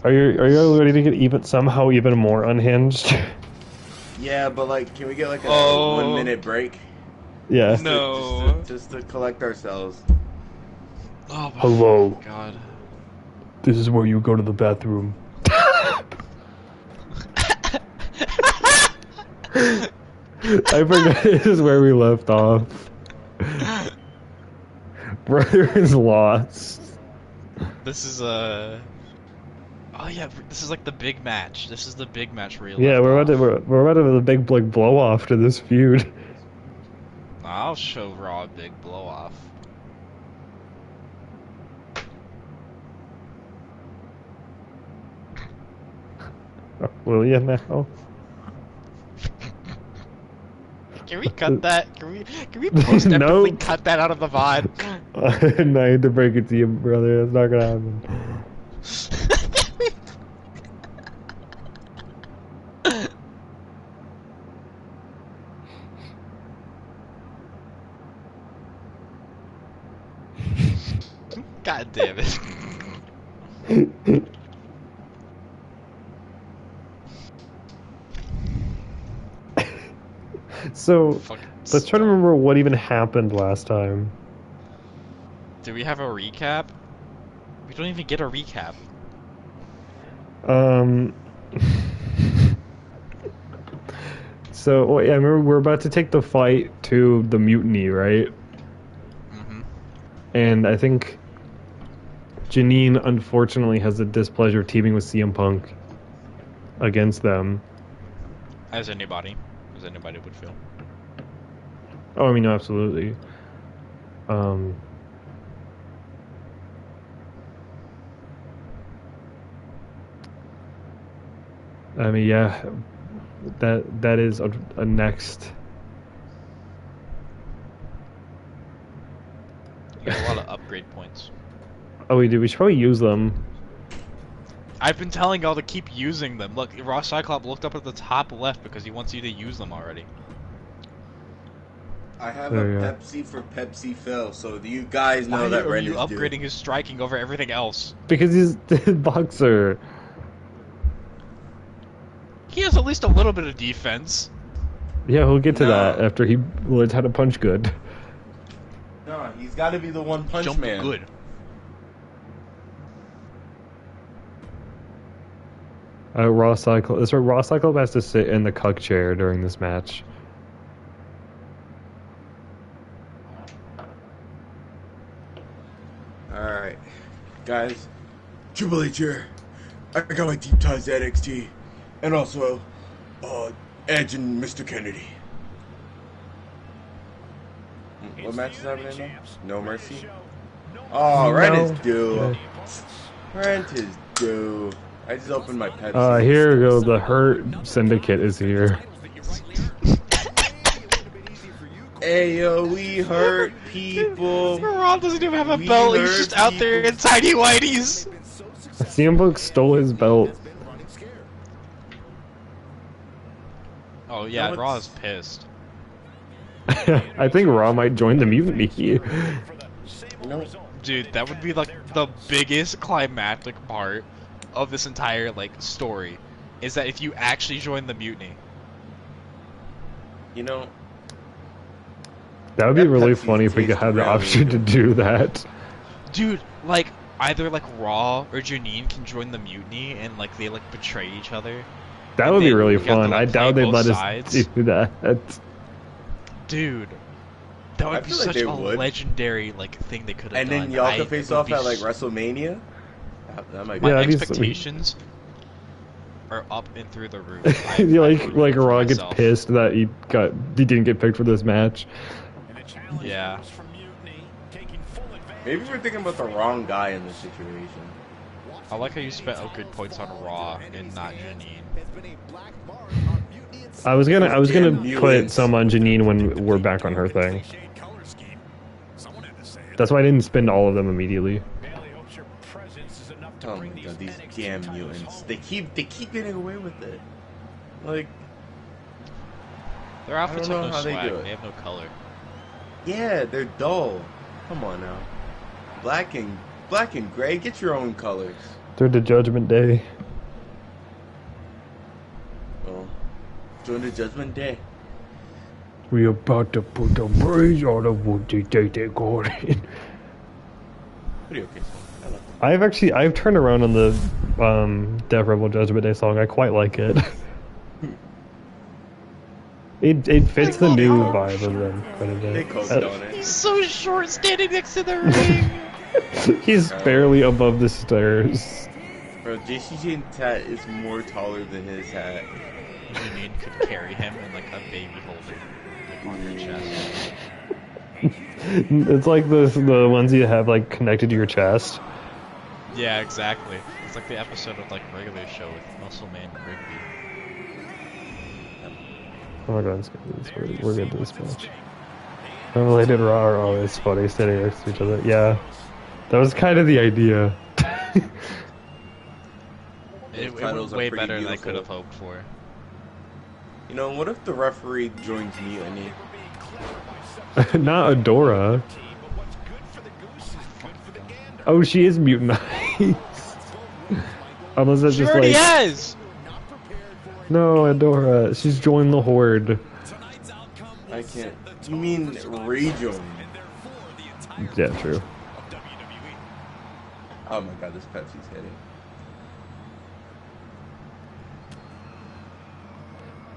Are you ready to get even more unhinged? Yeah, but like, can we get like a Oh. 1 minute break? Yeah. No. Just to collect ourselves. Oh my Hello. God. This is where you go to the bathroom. I forgot this is where we left off. Brother is lost. This is Oh yeah, this is like the big match. This is the big match where you Yeah, left we're off. about to have a big like blow off to this feud. I'll show Raw a big blow off. Will you now? Can we cut that? Can we post Nope. cut that out of the VOD? I hate to break it to you, brother. That's not gonna happen. God damn it. So, Fucking let's try to remember what even happened last time. Do we have a recap? We don't even get a recap. So, yeah, I remember we're about to take the fight to the mutiny, right? Mm-hmm. And I think Janine, unfortunately, has the displeasure of teaming with CM Punk against them. As anybody would feel. Oh, I mean, no, absolutely. I mean, yeah, that is a next. You got a lot of upgrade points. Oh, we do. We should probably use them. I've been telling y'all to keep using them. Look, Raw Cyclops looked up at the top left because he wants you to use them already. I have There a you go. Pepsi for Pepsi Phil, so do you guys know Why that are rent you is due? upgrading his striking over everything else? Because he's the boxer. He has at least a little bit of defense. Yeah, we'll get to No. that after he learns how to punch good. No, he's got to be the one punch Jump man. good. Raw Cycle. That's right. Raw Cycle has to sit in the cuck chair during this match. Alright, guys. Triple H here. I got my deep ties to NXT. And also, Edge and Mr. Kennedy. What match is happening now? No Mercy? Oh, rent is due. Rent is due. I just opened my Pepsi. Here we go. The Hurt Syndicate is here. Hey, yo, we hurt people. Raw doesn't even have a We belt. He's hurt just out there in people. tiny whities. CM Punk stole his belt. Oh yeah, No, Raw it's- is pissed. I think Raw might join the mutiny. No. Dude, that would be like the biggest climactic part of this entire like story, is that if you actually join the mutiny. You know, That would be That really Pepsi funny if we could tastes have the really option to good. do that. Dude, like either like Raw or Janine can join the mutiny and like they like betray each other. That And would be then really we have to, fun. like, I doubt play they'd both let sides. us do that. Dude, that I would be feel like such they a would. legendary like thing they could have and done. then y'all I can face would off be at like s- WrestleMania. That might be. My Yeah, that'd be expectations are up and through the roof. I- You I like ruined it for Raw gets myself. pissed that he didn't get picked for this match. Yeah. Maybe we're thinking about the wrong guy in this situation. I like how you spent good points on Raw and not Janine. I was gonna Damn put mutants. some on Janine when we're back on her thing. That's why I didn't spend all of them immediately. Oh my god, these damn mutants. They keep getting away with it. Like, Their outfits I don't have know no how they swag. do it. They have no color. yeah, they're dull. Come on now. Black and black and gray. Get your own colors. They're the Judgment Day. Oh, during the Judgment Day. We about to put the brains on the wood they got in. Pretty okay song. I like it. I've turned around on the Death Rebel Judgment Day song. I quite like it. It fits the new vibe of them quite a bit. They coached on it. He's so short standing next to the ring. He's barely above the stairs. Bro, JCJ's hat is more taller than his hat. Janine could carry him in like a baby holder, like on her chest. It's like the ones you have like connected to your chest. Yeah, exactly. It's like the episode of like regular show with Muscle Man Rigby. Oh my god, we're good to this match. Unrelated Raw are always funny standing next to each other. Yeah, that was kind of the idea. It was way better than I could have hoped for. You know, what if the referee joins Mutiny? Not Adora. Oh, she is mutinized. Unless that's She just already like. has! No, Adora. She's joined the Horde. I can't. You mean rejoin? Yeah, true. Oh my god, this Pepsi's hitting.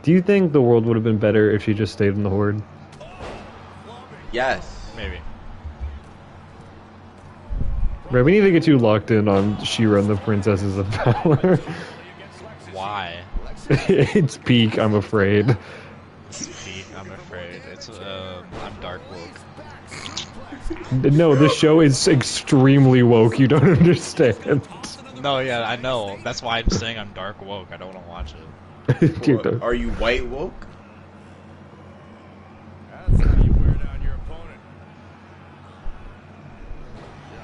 Do you think the world would have been better if she just stayed in the Horde? Yes. Maybe. Right, we need to get you locked in on She-Ra and the Princesses of Power. Why? It's peak, I'm afraid. It's peak, I'm afraid. It's, I'm dark woke. No, this show is extremely woke, you don't understand. No, yeah, I know. That's why I'm saying I'm dark woke. I don't want to watch it. Dude, Are you white woke? That's how you wear down your opponent.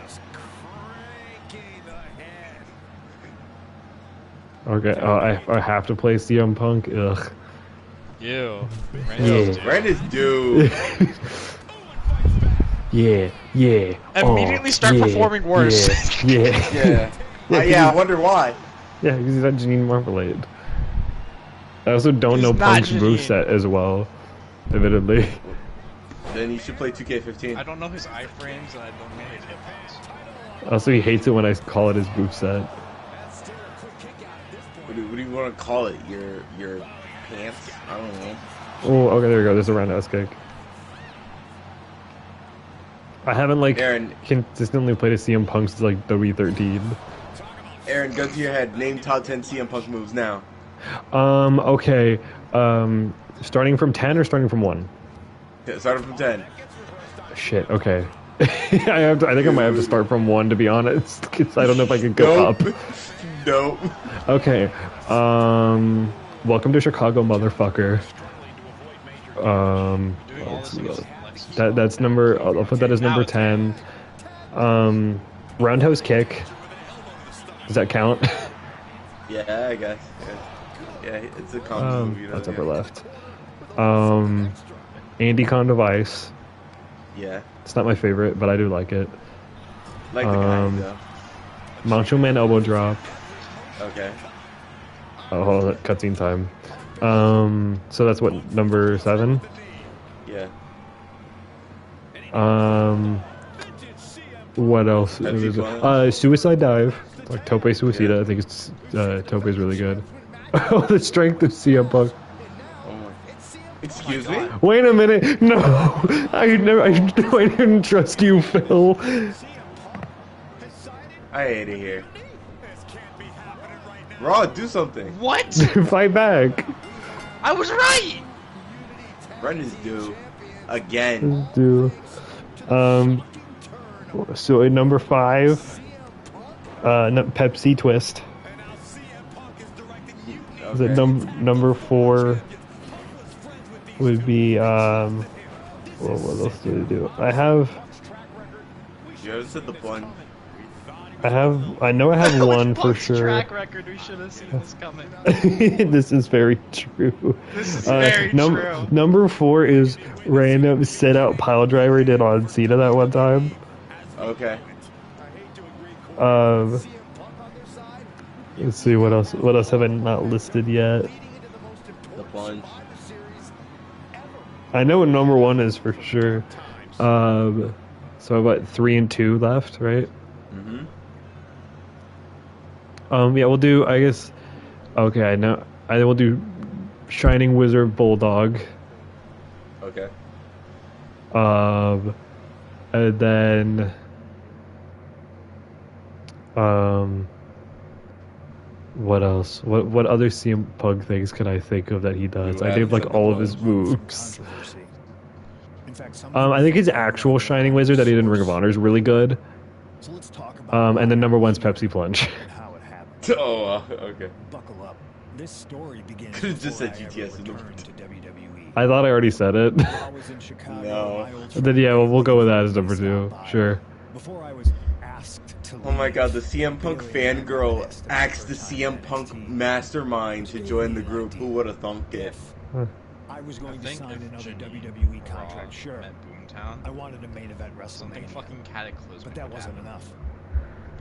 Just cranking the head. okay, I have to play CM Punk. Ugh. Ew. Yeah. Red is due. Yeah. Immediately start performing worse. Yeah. I wonder why. Yeah, because he's not Janine Marmalade. I also don't know He's not Punk's Janine. moveset as well, admittedly. Then you should play 2K15. I don't know his iframes and I don't know his hitbox. Also, he hates it when I call it his moveset. What do you want to call it? Your pants? I don't know. Oh, okay, there we go. There's a roundhouse kick. I haven't, like, Aaron. consistently played a CM Punk since, like, WWE13. Aaron, gun to your head. Name top 10 CM Punk moves now. Okay. Starting from 10 or starting from 1? Okay, starting from 10. Shit, okay. I think I might have to start from 1, to be honest, because I don't know if I can go up. Nope. Okay. Welcome to Chicago, motherfucker. Doing all this against Lexus. That's number. I'll put that as number 10. Roundhouse kick. Does that count? Yeah, I guess. Yeah, it's a combo move. You know, That's yeah. upper left. Andy Con device. Yeah. It's not my favorite, but I do like it. Like the guy, though. Macho Man elbow drop. Okay. Oh, hold on, cutscene time. So that's what, number 7? Yeah. What else? Pepsi Suicide dive, like Tope Suicida. Yeah. I think it's Tope is really good. Oh, the strength of CM Punk. Oh my. Excuse me? Wait a minute, no, I didn't trust you, Phil. I hate it here. Raw, do something. What? Fight back. I was right! Run is due. Again. Do. So at number 5, Pepsi Twist. Is it number 4 would be what else do we do? I You ever said the bun? know I have one for sure. Track record, we should have seen this coming. This is very true. This is very true. Number 4 is random sit out pile driver did on Cena that one time. Okay. Um, let's see what else. What else have I not listed yet? The plunge. I know what number one is for sure. So I've got 3 and 2 left, right? Mm-hmm. Yeah, we'll do. I guess. Okay, I know. I will do Shining Wizard Bulldog. Okay. And then. What else? What other CM Punk things can I think of that he does? You I named have like all of his some moves. I think his actual Shining Wizard that he did in Ring of Honor is really good. So let's talk about And then number one's Pepsi Plunge. and how it happened. Oh, okay. Buckle up. This story begins Could've just before said I GTS ever in the returned to WWE. I thought I already said it. I was in Chicago. No. my old Then yeah, well, we'll go with that as number stopped 2. by. Sure. Before I was asked to Oh my leave, god, the CM Punk Bailey and I were fangirl pissed at asked the first time CM at Punk NXT. mastermind to Which join gave the me an group. idea. Who would have thunked it? If I was I going to think sign if another Janine WWE Raw contract, sure. met Boomtown, I wanted a main event something WrestleMania, fucking cataclysmic. but that would wasn't happen. enough.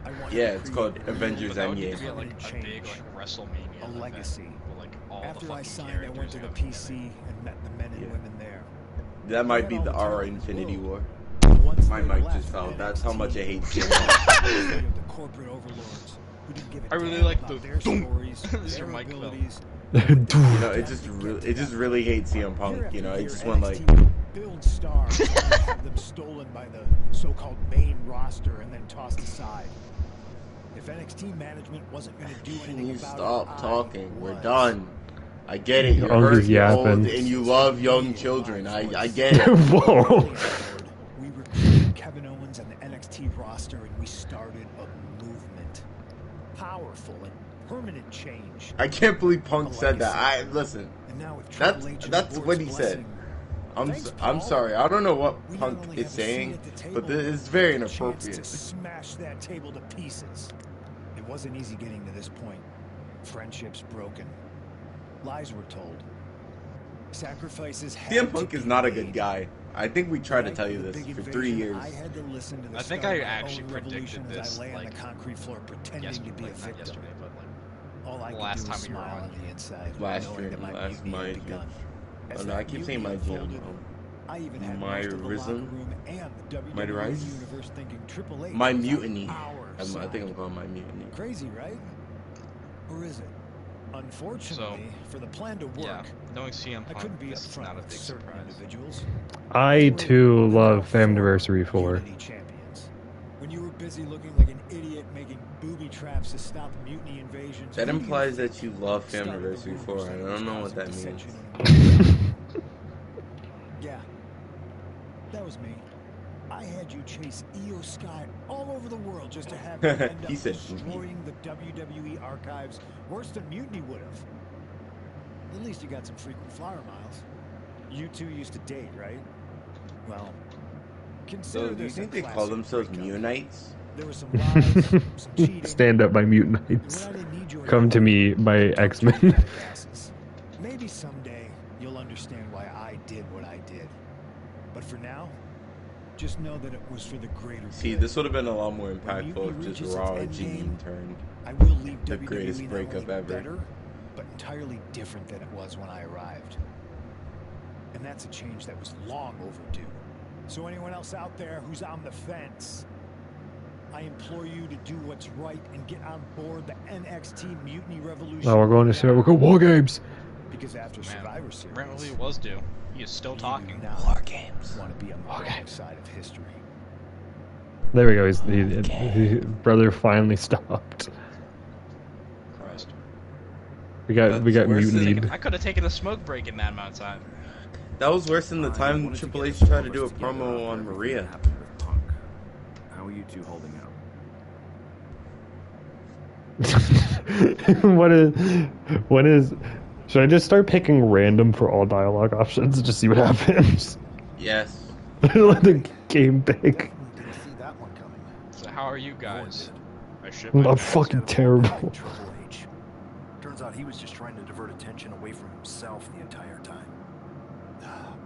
I wanted Yeah, to it's create called a real Avengers But that would need Endgame. to be like a big change. like WrestleMania. A event legacy. with, like all After the I fucking signed, I went to the characters PC coming and met the men and Yeah. women there. That might be Forget the all R talk in the Infinity world. War. Once My they mic left just fell. NXT, That's how much I hate they CM were the corporate overlords who didn't give a I really damn like about the their thunk. stories, This is their your mic fell. abilities. You know, it just really hates CM Punk. You know, it just went like. Build stars and then have them stolen by the so-called main roster and then tossed aside. If NXT management wasn't going to do Can anything you about stop it, talking? We're was. done. I get it. You're Unger's hurt, you're old, yapping. and you love young children. I get it. Whoa. We recruited Kevin Owens and the NXT roster, and we started a movement. Powerful and permanent change. I can't believe Punk said that. Listen, And now with That's- Triple H and that's the what he board's said. blessing, thanks, I'm Paul. sorry. I don't know what We not Punk only is have a seat saying, at the table, but this is very but a chance to inappropriate. smash that table to pieces. It wasn't easy getting to this point. Friendships broken. Lies were told. Sacrifices had CM to Punk be is not a made. good guy. I think we tried to Right tell for you the this big for invasion, 3 years. I had to listen to the I think start I of my actually own predicted revolution as this, I lay on like, the concrete floor pretending yesterday, to be a like, not victim. yesterday, but like All I the could last do was time you were smile on. on the inside, Last knowing year, that my last mutiny had my begun. As Oh no, I that keep saying my mutiny GM. unfolded, I even had most of the locker MyRise? room and the WWE MyRise? universe thinking Triple H My was on Mutiny. our I think I'm side. calling my Mutiny. Crazy, right? Or is it? Unfortunately, for the plan to work, yeah, knowing CM I Punk, couldn't be this is upfront not a with big certain surprise. individuals. I too love Famniversary 4. Unity champions. When you were busy looking like an idiot making booby traps to stop mutiny invasions. That who do you implies think that you love started the Famniversary rumors 4. I that he don't was know what that causing means. dissension in- Yeah, that was me. I had you chase Io Sky all over the world just to have you end He up said destroying the WWE archives worse than Mutiny would have. At least you got some frequent flyer miles. You two used to date, right? Well, consider So, do you this a think they call classic themselves breakup. Mutinites? There was some lies, some cheating. Stand up by and Mutinites. when I didn't need you Come to anymore, me by you talked X-Men. to your jackasses. Maybe someday you'll understand why I did what I did. But for now, just know that it was for the greater See, good. this would have been a lot more When impactful Mutiny if just reaches Raw its Gene endgame, turned. I will leave the WWE greatest not breakup only ever. better, but entirely different than it was when I arrived. And that's a change that was long overdue. So anyone else out there who's on the fence, I implore you to do what's right and get on board the NXT Mutiny Revolution. Oh, we're going to Survivor. We're going War Games. Because after Man, Survivor Series, apparently it was due. He is still you talking. now War Games. want to be on the War wrong Games. side of history. There we go. His brother finally stopped. Christ. We got That's worse than- mutinied. I could have taken a smoke break in that amount of time. That was worse than the time Triple H tried to do a promo on Maria. How are you two holding out? What is? Should I just start picking random for all dialogue options and just see what happens? Yes. Let the game pick. Definitely didn't see that one coming. So how are you guys? I shit I'm my pants. fucking terrible. Triple H. Turns out he was just trying to divert attention away from himself the entire time.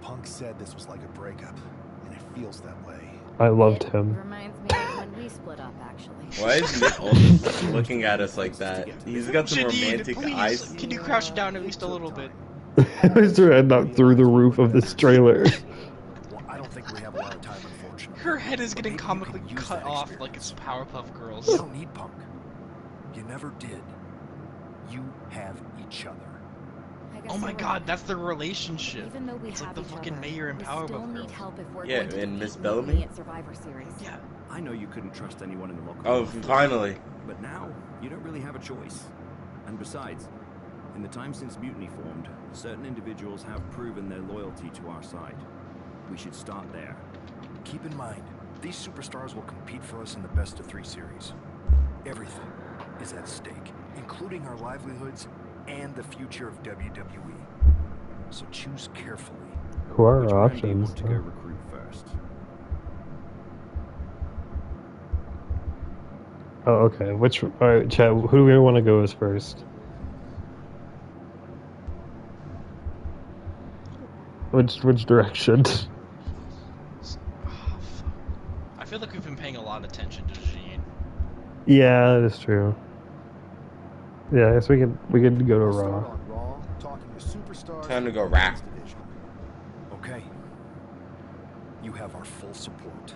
Punk said this was like a breakup, and it feels that way. I loved him. Reminds me of when We split up, actually. Why is Nick always looking at us like that? He's got some Janine, romantic please, eyes. can you crouch down at least a little bit? Mr. Head not through the roof of this trailer. Well, I don't think we have a lot of time, unfortunately. Her head is getting Maybe you comically can use cut that off experience. like it's Powerpuff Girls. You don't need Punk. You never did. You have each other. I guess Oh my you're god, right. that's the relationship. Even though we It's like have the each fucking other, mayor and we still Powerpuff need Girls. help if we're Yeah, going to and Miss defeat Bellamy? Mutiny at Survivor Series. Yeah. I know you couldn't trust anyone in the locker Oh, room. finally. But now, you don't really have a choice. And besides, in the time since Mutiny formed, certain individuals have proven their loyalty to our side. We should start there. Keep in mind, these superstars will compete for us in the best-of-3 series. Everything is at stake, including our livelihoods and the future of WWE. So choose carefully. Who are Which our brand do you options? want to go recruit first? Oh, okay. Alright, Chad, who do we want to go as first? Which direction? I feel like we've been paying a lot of attention to Janine. Yeah, that is true. Yeah, I guess we could go to We'll start Raw. on Raw, talking to superstars. Time to go in the rap. men's division. Okay. You have our full support.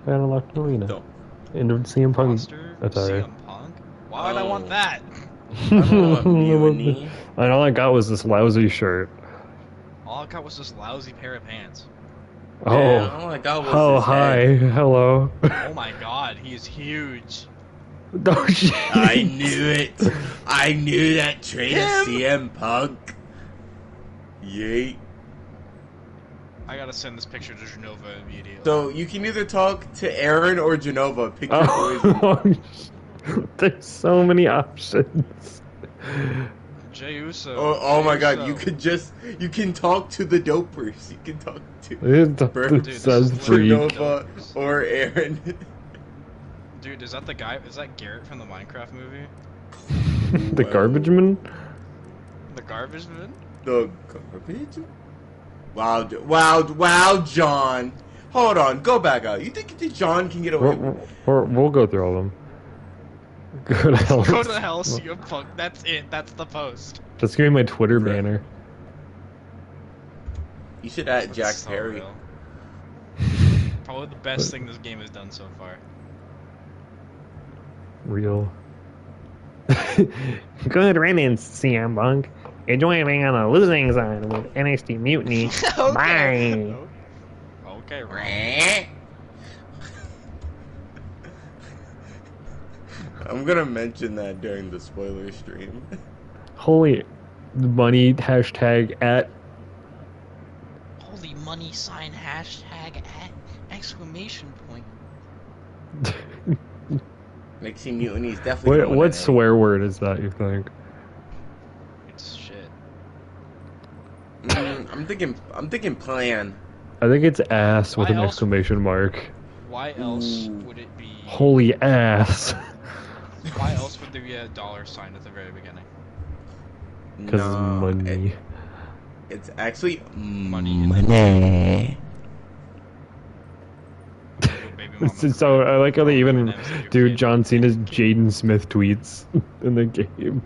I unlocked Arena. Don't. And CM Punk. Roster, That's alright. CM Punk? Why would I want that? I don't want Mutiny. And all I got was this lousy shirt. All I got was this lousy pair of pants. Yeah, Oh. all I got was Oh, his hi. head. Hello. Oh my god, he is huge. Oh, shit. I knew it. I knew that trade of Him. CM Punk. Yeet. I gotta send this picture to Genova immediately. So you can either talk to Aaron or Genova. Pick your poison. Oh, there's so many options. Jey Uso. Oh my Jey god, Uso. you can talk to the dopers. You can talk to It this says is freak. literally- Genova or Aaron. Dude, is that the guy? Is that Garrett from the Minecraft movie? The garbage man? The garbage man? The garbage? Wow, John. Hold on, go back out. You think John can get away with it? We'll go through all of them. Go to hell. Go to hell, CM Punk. That's it. That's the post. That's gonna be my Twitter banner. You should add That's Jack so Perry. real. Probably the best thing this game has done so far. Real. Good riddance, CM Punk. Enjoy being on the losing side with NXT Mutiny. Okay. Bye. Okay, right. I'm gonna mention that during the spoiler stream. Holy money hashtag at. Holy money sign hashtag at exclamation point. NXT Mutiny is definitely. What going what in. swear word is that, you think? It's shit. I'm thinking plan. I think it's ass with Why an else- exclamation mark. Why else Ooh. would it be? Holy ass. Why else would there be a dollar sign at the very beginning? Because money. It's actually Money. money. Baby mama. So I like how they even M&Ms that your do kid- John Cena's Jaden Smith tweets in the game.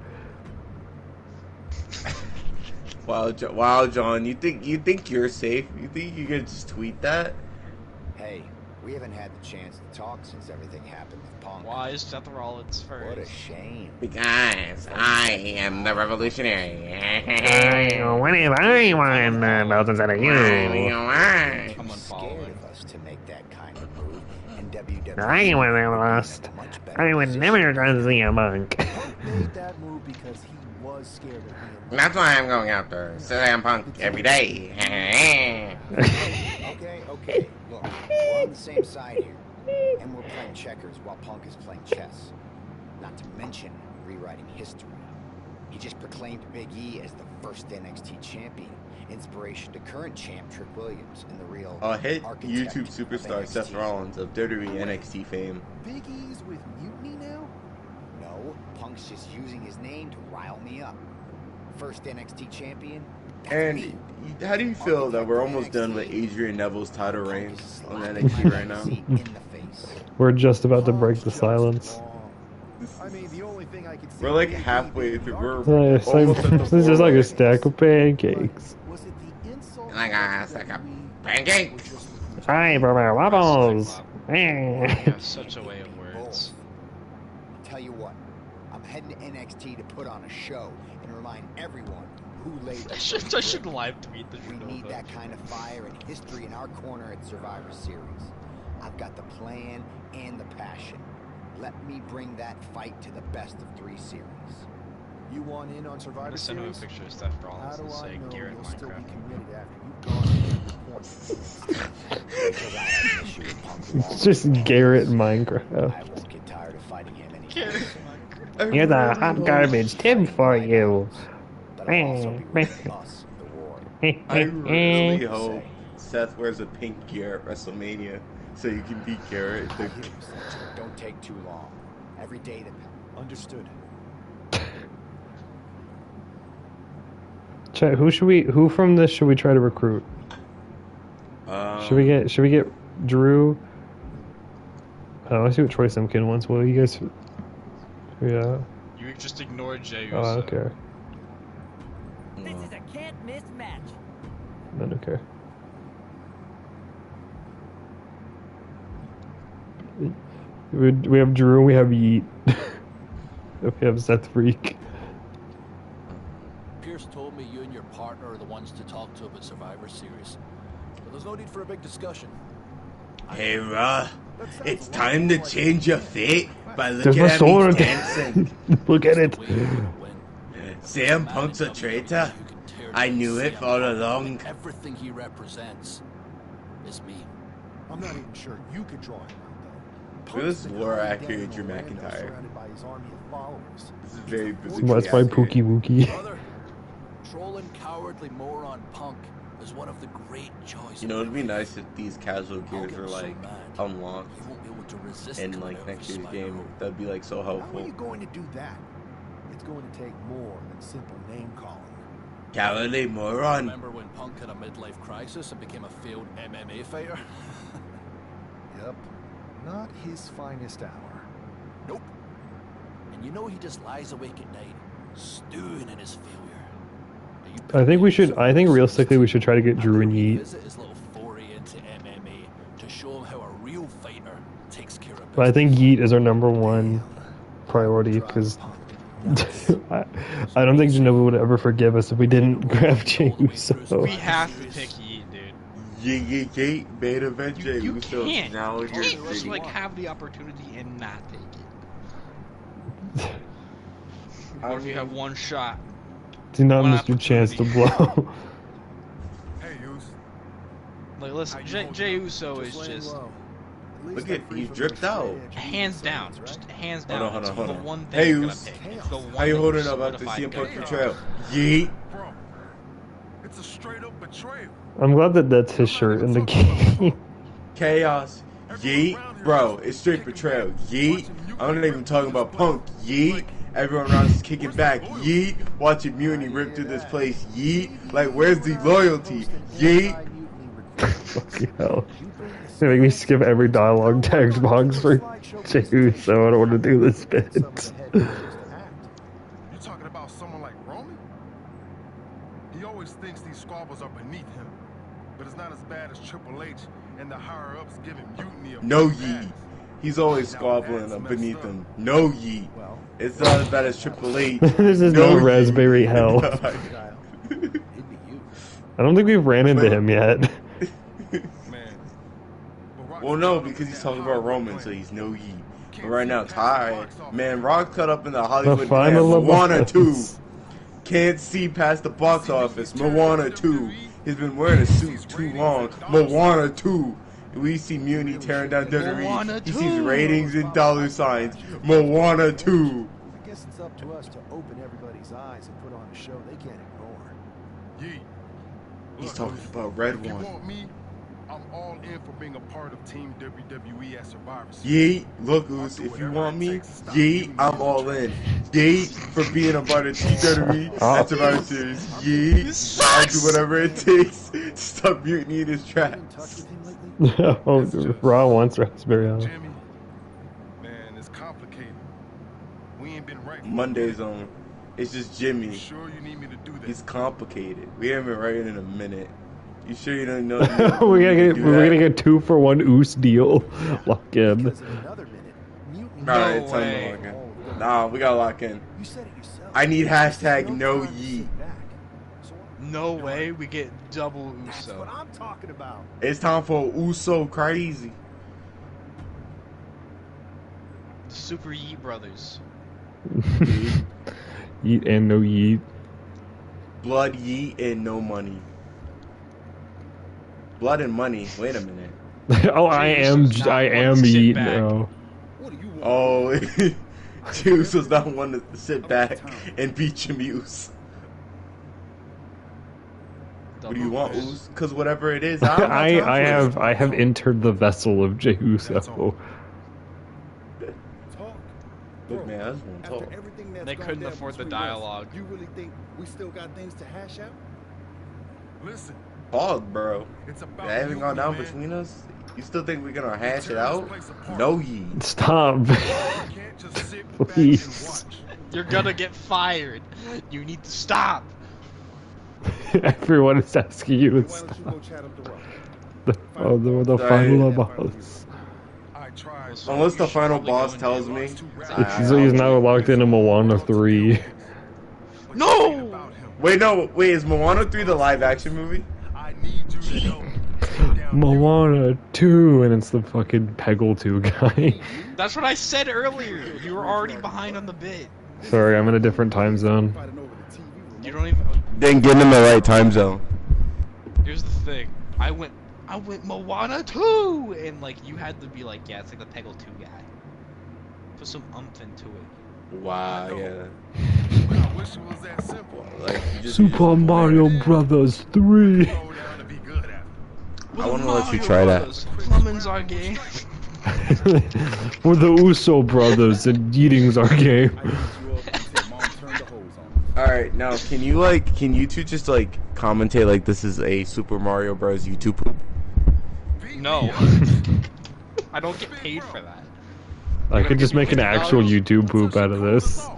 Wow, John. You think you're safe? You think you could just tweet that? Hey, we haven't had the chance to talk since everything happened with Punk. Why is Seth Rollins first? What a shame. Because I am the revolutionary. What if I won belts instead of you? Come on, follow Scared him. of us to make that kind of move, and WWE I would have lost. in a much better I would position. never trust CM Punk. Punk made that move because he was scared of being. That's why I'm going after CM Punk every day. Okay. Look, we're on the same side here, and we're playing checkers while Punk is playing chess. Not to mention rewriting history. He just proclaimed Big E as the first NXT champion, inspiration to current champ Trick Williams and the real Hit architect YouTube of superstar Seth NXT. Rollins of WWE NXT fame. Big E's with Mutiny now? No, Punk's just using his name to rile me up. First NXT champion, And how do you feel that we're almost done with Adrian Neville's title reign on NXT right now? We're just about to break the silence. We're like halfway through. We're Nice. almost at the This is just like a four-way. stack of pancakes. Like a stack of pancakes. Hi, brother, wobbles. You have such a way of words. I'll tell you what, I'm heading to NXT to put on a show and remind everyone who laid the first I should brick. live tweet this. We need that kind of fire and history in our corner at Survivor Series. I've got the plan and the passion. Let me bring that fight to the best of 3 series. You want in on Survivor Send him a Series? picture of Steph How Rollins do and I say know Garrett you'll still be Minecraft. committed after you've gone to your point? Because I have an issue with Punk long It's just Garrett Minecraft. I won't get tired of fighting him anytime Garrett soon. Minecraft. Here's a hot garbage tip for you. But I'll also be wishing us the war. I really hope Seth wears a pink gear at WrestleMania so you can beat Garrett. Don't take too long. Every day that Understood. Chat, who from this should we try to recruit? Should we get Drew? I want to see what Troy Simpkin wants. Well, you guys, yeah. You just ignored Jey Uso. Oh, I don't care. This is a can't miss match. I don't care. We have Drew. We have Yeet. We have Seth Freak. Pierce told me you and your partner are the ones to talk to about Survivor Series. But there's no need for a big discussion. Hey, Raw, it's time to change your fate by There's looking my at sword. me dancing. Look at it. CM Punk's a traitor. I knew it all along. Everything he represents is me. I'm not even sure you could draw him out, though. This is Punk's more been accurate Drew down in Orlando, McIntyre. surrounded by his army of followers. This is very Well, that's my Pookie Wookie. Brother, trolling cowardly moron Punk is one of the great joys. You know, it'd be nice if these casual gears were like unlocked He won't be able to resist in coming like out next of year's his game. spiral. That'd be like so How are helpful. you going to do that? It's going to take more than simple name calling. Cowardly moron. Remember when Punk had a midlife crisis and became a failed MMA fighter? Yep. Not his finest hour. Nope. And you know he just lies awake at night, stewing in his failure. Now, you I think we should. picture I think Survivor realistically we should try to get Series Drew and after we Yeet. visit his little foray into MMA to show him how a real fighter takes care of But I think business. Yeet is our number one priority because I don't think Genova would ever forgive us if we didn't grab Jey Uso. We have to pick Yeet, dude. Yeet, beta event Jey You Uso. can't. Now You you're can't just digging. like have the opportunity and not take it. What if you have one shot? Do not One miss your chance to blow. Hey, Yus. Like, listen, Jey Uso is just Look at he dripped out. hands down, just hands down. Hold on, it's hold the on. one thing Hey, you're gonna Yus. pick. It's the one How you that holding you're up after solidified CM Punk good. betrayal? Yeet. Bro, it's a straight up betrayal. I'm glad that that's his shirt in the game. Chaos. Yeet. Bro, it's straight betrayal. Yeet. I'm not even talking about Punk. Yeet. Everyone around is kicking back. Yeet. Watching Mutiny rip through this place. Yeet. Like, where's the loyalty? Yeet. Fucking hell. They make me skip every dialogue text box for Jey Uso. I don't want to do this bit. You talking about someone like Roman? He always thinks these squabbles are beneath him, but it's not as bad as Triple H and the higher ups giving Mutiny a No free Yeet. pass. He's always squabbling up beneath him. No Yeet. It's not as bad as Triple H. This is No no raspberry Yeet. hell. I don't think we've ran into him yet. Well, no, because he's talking about Roman, so he's no Yeet. But right now, Ty, man, Rock cut up in the Hollywood The final Glam. Moana of 2. us. Can't see past the box office. Moana 2. He's been wearing a suit too long. Moana 2. We see Mutiny tearing down Moana WWE. He 2. sees ratings and dollar signs. Moana 2. I guess it's up to us to open everybody's eyes and put on a show they can't ignore. Yeet. He's Look, talking Yus, about Red if you One. want me, I'm all in for being a part of Team WWE at Survivor Series. Yeet, look, Oos, if you want me, yeet, I'm all in. Yeet, for being a part of WWE at Survivor Series. Yeet, I'll do whatever it takes to stop Mutiny in his tracks. Oh, Raw wants raspberry on. Jimmy, man, it's complicated. We ain't been right. Monday's on. It's just Jimmy. You sure you need me to do that? He's complicated. We haven't been writing in a minute. You sure you don't know? we're gonna get 2-for-1 Oos deal. Lock in. Alright, time to lock in. Nah, we gotta lock in. I need hashtag no yeet. No way, we get double Uso. That's what I'm talking about. It's time for Uso crazy. The Super Yeet Brothers. Yeet and no yeet. Blood, yeet, and no money. Blood and money. Wait a minute. Oh, I am yeet, bro. Oh, Juice was not one to sit back and beat Jimmy Uso. What do you want, Uso? Because whatever it is, I have entered the vessel of Jey Uso. Look, man, I just want to talk. They couldn't afford the dialogue. You really think we still got things to hash out? Listen. Pause, bro. It's about That haven't gone down man. between us. You still think we're gonna hash it out? No, yeet. Stop. Please. You're gonna get fired. You need to stop. Everyone is asking you to stop. The final boss. Unless the final boss tells me. He's now locked into Moana 3. No! Wait, is Moana 3 the live action movie? Moana 2, and it's the fucking Peggle 2 guy. That's what I said earlier. You were already behind on the bit. Sorry, I'm in a different time zone. You don't even. Then get in the right time zone. Here's the thing. I went Moana 2, and like you had to be like, yeah, it's like the Peggle 2 guy. Put some umph into it. Wow, yeah. I wish it was that simple. Like, Super Mario Brothers 3. I want to let you try that. Plumbing's our game. We're the Uso brothers, and eating's our game. Alright, now can you two just like commentate like this is a Super Mario Bros. YouTube poop? No. I don't get paid for that. I could just make an actual YouTube poop out of this.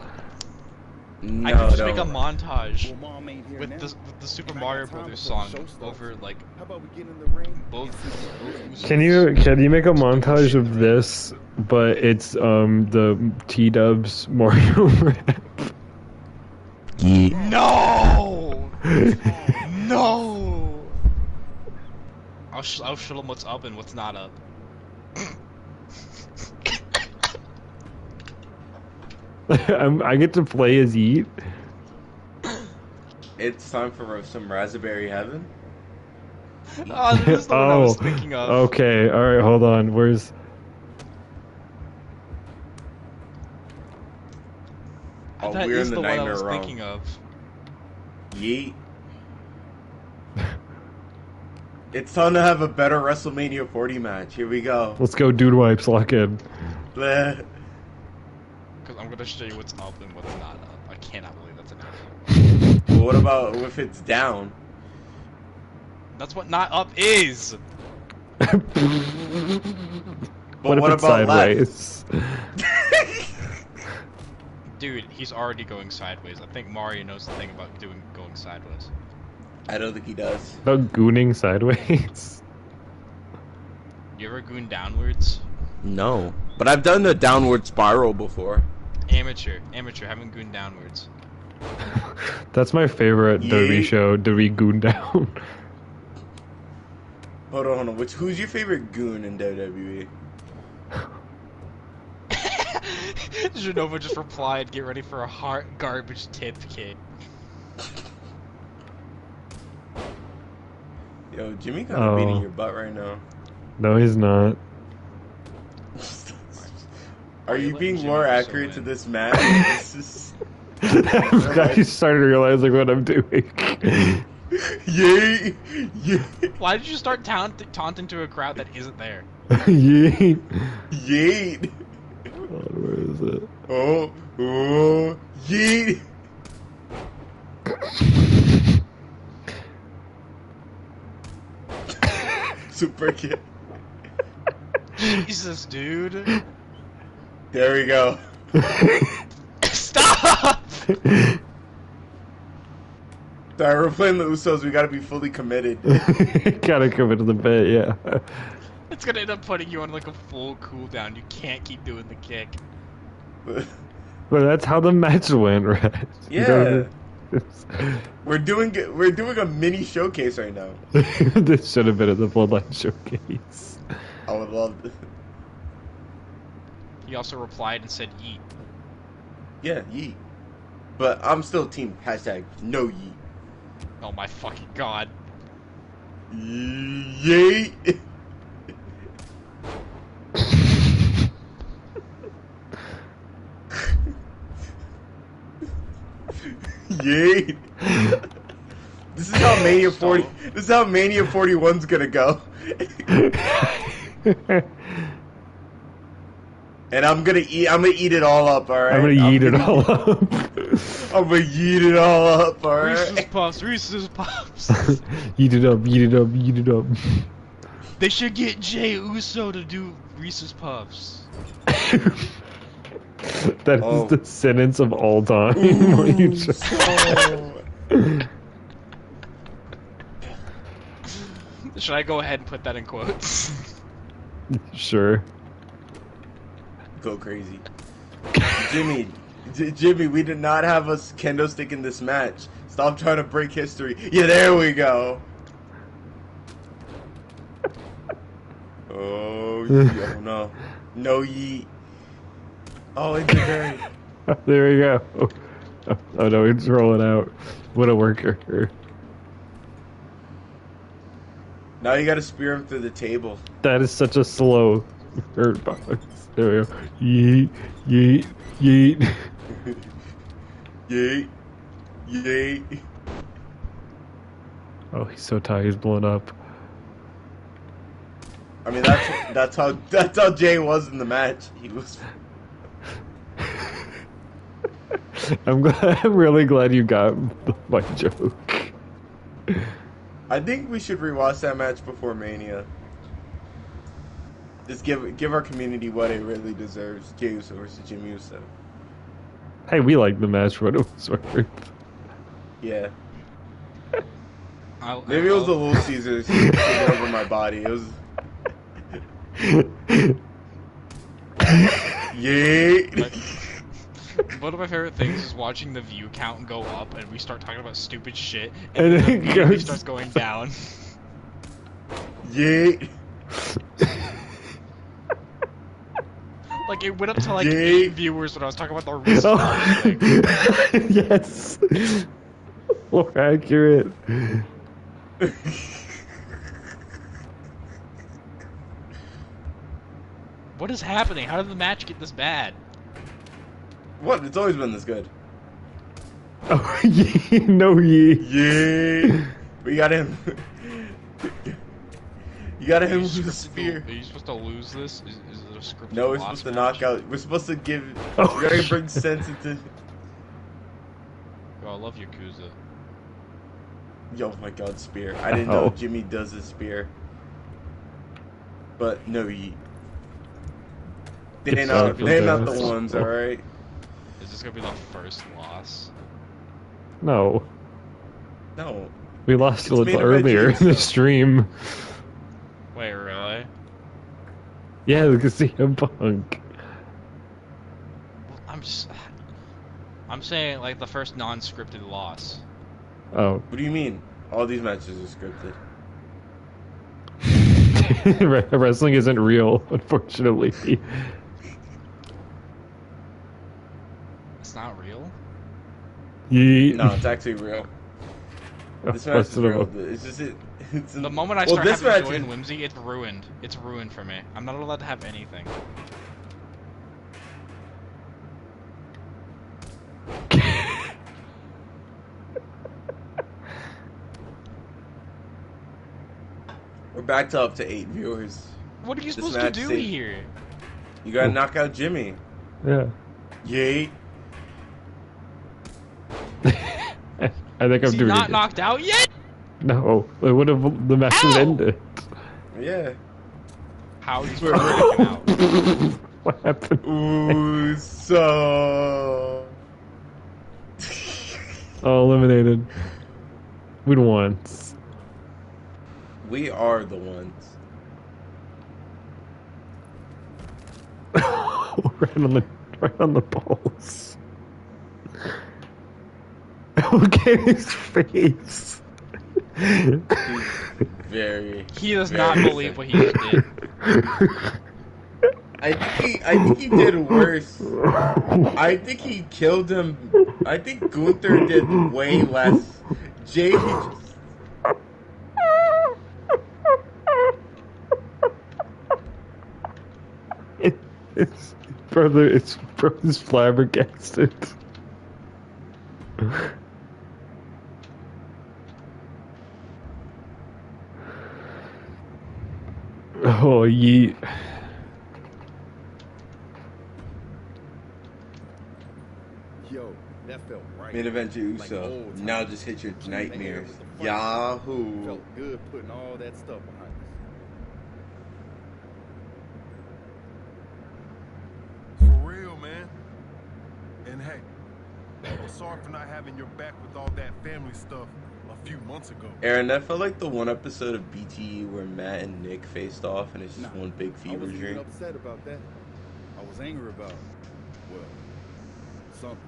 No, I could just make a montage with the Super Mario Brothers song over like both. Can you make a montage of this, but it's the T-Dubs Mario rap? No! No! I'll show them what's up and what's not up. I get to play as Yeet. It's time for some Raspberry Heaven. Oh, this is the one I was thinking of. Okay, alright, hold on. Where's... That we're is in the the one I nightmare was realm. thinking of. Yeet. It's time to have a better WrestleMania 40 match. Here we go. Let's go, dude wipes, lock in. Bleh. Because I'm gonna show you what's up and what's not up. I cannot believe that's an answer. Well, what about if it's down? That's what not up is! But what if it's about sideways? Dude, he's already going sideways. I think Mario knows the thing about going sideways. I don't think he does. About gooning sideways? You ever goon downwards? No. But I've done the downward spiral before. Amateur, haven't gooned downwards. That's my favorite WWE show, WWE Goon Down. Hold on. Who's your favorite goon in WWE? Genova just replied, get ready for a hard garbage tip kick. Yo, Jimmy kind of beating your butt right now. No, he's not. Are you being more accurate to this match? I started realizing what I'm doing. Yeet! Yeet! Why did you start taunting to a crowd that isn't there? Yeet. Yeet! Oh, where is it? Oh, oh, yeet! Super kick. Jesus, dude. There we go. Stop! Sorry, we're playing the Usos. We gotta be fully committed. Gotta come into the bit, yeah. It's gonna end up putting you on like a full cooldown. You can't keep doing the kick. But that's how the match went, right? Yeah. We're doing a mini showcase right now. This should have been at the Bloodline showcase. I would love this. He also replied and said yeet. Yeah, yeet. But I'm still team hashtag no yeet. Oh my fucking god. Yeet. Yeet. This is how Mania 40. This is how Mania 41's gonna go. And I'm gonna eat it all up, alright? I'm gonna eat it all up. I'm gonna eat it all up, alright? Reese's Puffs, Reese's Puffs. Eat it up, eat it up, eat it up. They should get Jey Uso to do Reese's Puffs. That is the sentence of all time. Should I go ahead and put that in quotes? Sure. Go crazy. Jimmy, we did not have a kendo stick in this match. Stop trying to break history. Yeah, there we go. Oh, oh no. No yeet. Oh, it's very. There we go. Oh no, it's rolling out. What a worker. Now you gotta spear him through the table. That is such a slow hurt box. There we go. Yeet, yeet, yeet. Yeet. Yeet. Oh, he's so tired, he's blown up. I mean, that's how Jay was in the match. He was. I'm really glad you got my joke. I think we should rewatch that match before Mania. Just give our community what it really deserves. Jey Uso versus Jimmy Uso. Hey, we like the match for what it was worth. Yeah. Maybe it was the Little Caesars taking over my body. It was. Yeah. One of my favorite things is watching the view count go up, and we start talking about stupid shit, and then then the view starts going down. Yeah. Like it went up to like 8 viewers when I was talking about the recent thing. Yes. More accurate. What is happening? How did the match get this bad? What? It's always been this good. Oh, yeah. No, yeah. Yeah. We got him. You got him with the spear. Are you supposed to lose this? Is it a scripted No, we're loss supposed to match? knock out. We're supposed to give. Oh, we gotta bring sense into. Yo, I love Yakuza. Yo, my God, spear! I didn't know Jimmy does a spear. But no, they ain't not the ones, all right. Is this gonna be the first loss? No. No. We lost a little earlier in the stream. Wait, really? Yeah, we could see him Punk. I'm saying like the first non-scripted loss. Oh. What do you mean? All these matches are scripted. Wrestling isn't real, unfortunately. It's not real? Yeah. No, it's actually real. This match is real. It's just it's the moment I start having joy and whimsy, it's ruined. It's ruined for me. I'm not allowed to have anything. back to up to 8 viewers. What are you This supposed to match do saved- here? You gotta knock out Jimmy. Yeah. Yeet. I think Is I'm he doing not it. knocked out yet? No, it would have the match would Ow! ended. Yeah. How are you supposed to break him out? What happened? Ooh, so. Oh, eliminated. We won. We are the ones. right on the balls. Look at his face. Very. He does very not believe what he just did. I think he did worse. I think he killed him. I think Gunther did way less. Jay, he just. It's brother's flabbergasted. Oh, yeet. Yo, that felt right. Main event Like Uso. old times. Now just hit your Nightmare nightmares. was the fight. Yahoo. Felt good putting all that stuff behind us. For real, man. And hey, I'm sorry for not having your back with all that family stuff a few months ago. Aaron, that felt like the one episode of BTE where Matt and Nick faced off and it's just one big I fever wasn't even dream. upset about that. I was angry about, well, something.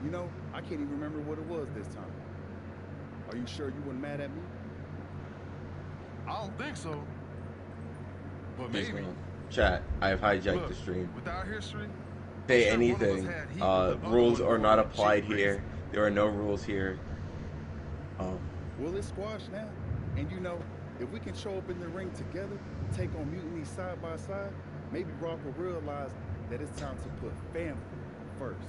You know, I can't even remember what it was this time. Are you sure you weren't mad at me? I don't think so. But Please, maybe. man. Chat, I have hijacked Look, the stream. with our history, Say I'm sure one of us anything. had heat with the other Rules one are not going applied cheap here. There are no rules here. Well, it's squashed now. And you know, if we can show up in the ring together, take on Mutiny side by side, maybe Rock will realize that it's time to put family first,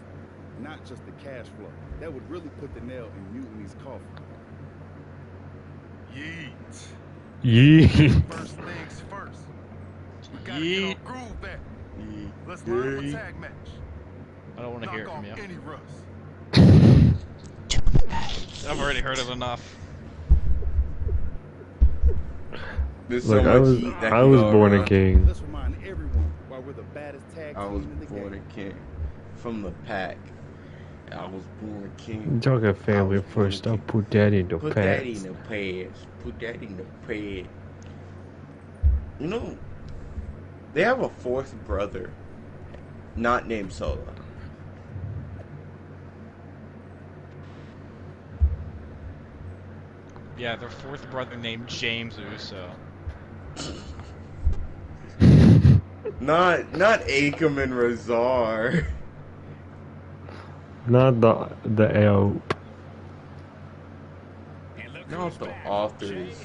not just the cash flow. That would really put the nail in Mutiny's coffin. Yeet. Yeet. First things first. We gotta Yeet. get our groove back. Let's line up a tag match. I don't want to hear it from you. Knock off any rust. I've already heard it enough. There's Look, so I much was heat that I can was go born a around. king. Let's remind everyone why we're the baddest tag I team was in the born game. a king. From the pack. I was born a king. I'm talking family I was born a first. I'll king. put that in the Put that in past. the past. Put that in the past. You know, they have a fourth brother, not named Solo. Yeah, their fourth brother named James Uso. Not Akam and Razar. Not the L. Not the authors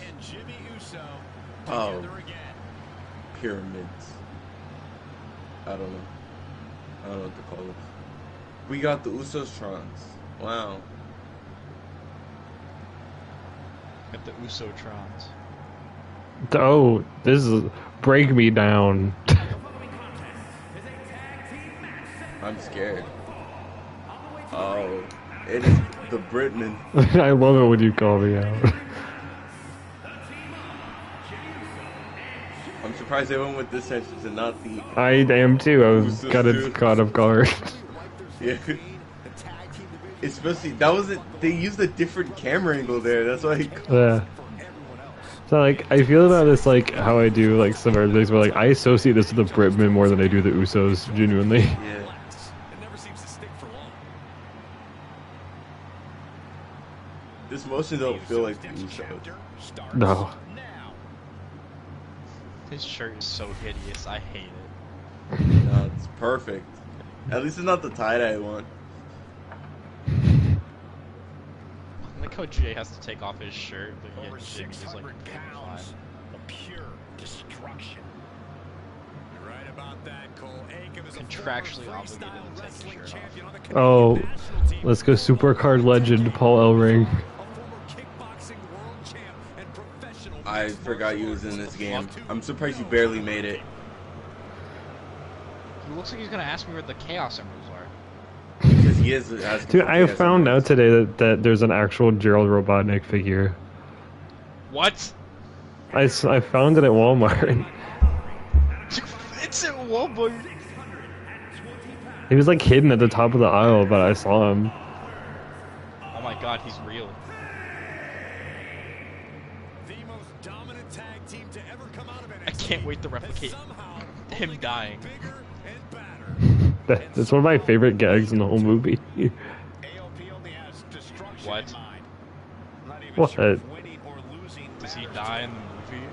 of Pyramids. I don't know. I don't know what to call it. We got the Usotrons. Wow. Got the Usotrons. Oh, this is break me down. I'm scared. Oh, it is the Britman. I love it when you call me out. I'm surprised they went with this entrance and not the. I am too. I was Usos kind too. of caught off guard. Yeah. Especially that was it. They used a different camera angle there. That's why. Yeah. So like, I feel about this like how I do like some other things, where like I associate this with the Britman more than I do the Usos. Genuinely. Yeah. This motion don't feel like the Usos. No. His shirt is so hideous. I hate it. No, it's perfect. At least it's not the tie-dye one. I like how Jay has to take off his shirt, but yet Jimmy is like pounds of pure destruction. You're right about that, Cole. Akam is a contractually former obligated freestyle to take his wrestling shirt off. champion on the Oh, Canadian national team. let's go supercard legend Paul Ellering. A former kickboxing world champ and professional I I forgot you was in this game. I'm surprised you barely made it. He looks like he's gonna ask me where the Chaos Emeralds are. Because he is asking. Dude, I found out today that there's an actual Gerald Robotnik figure. What? I found it at Walmart. It's at Walmart. He was like hidden at the top of the aisle, but I saw him. Oh my god, he's real. I can't wait to replicate him dying. That's one of my favorite gags in the whole movie. What? What? Does he die in the movie?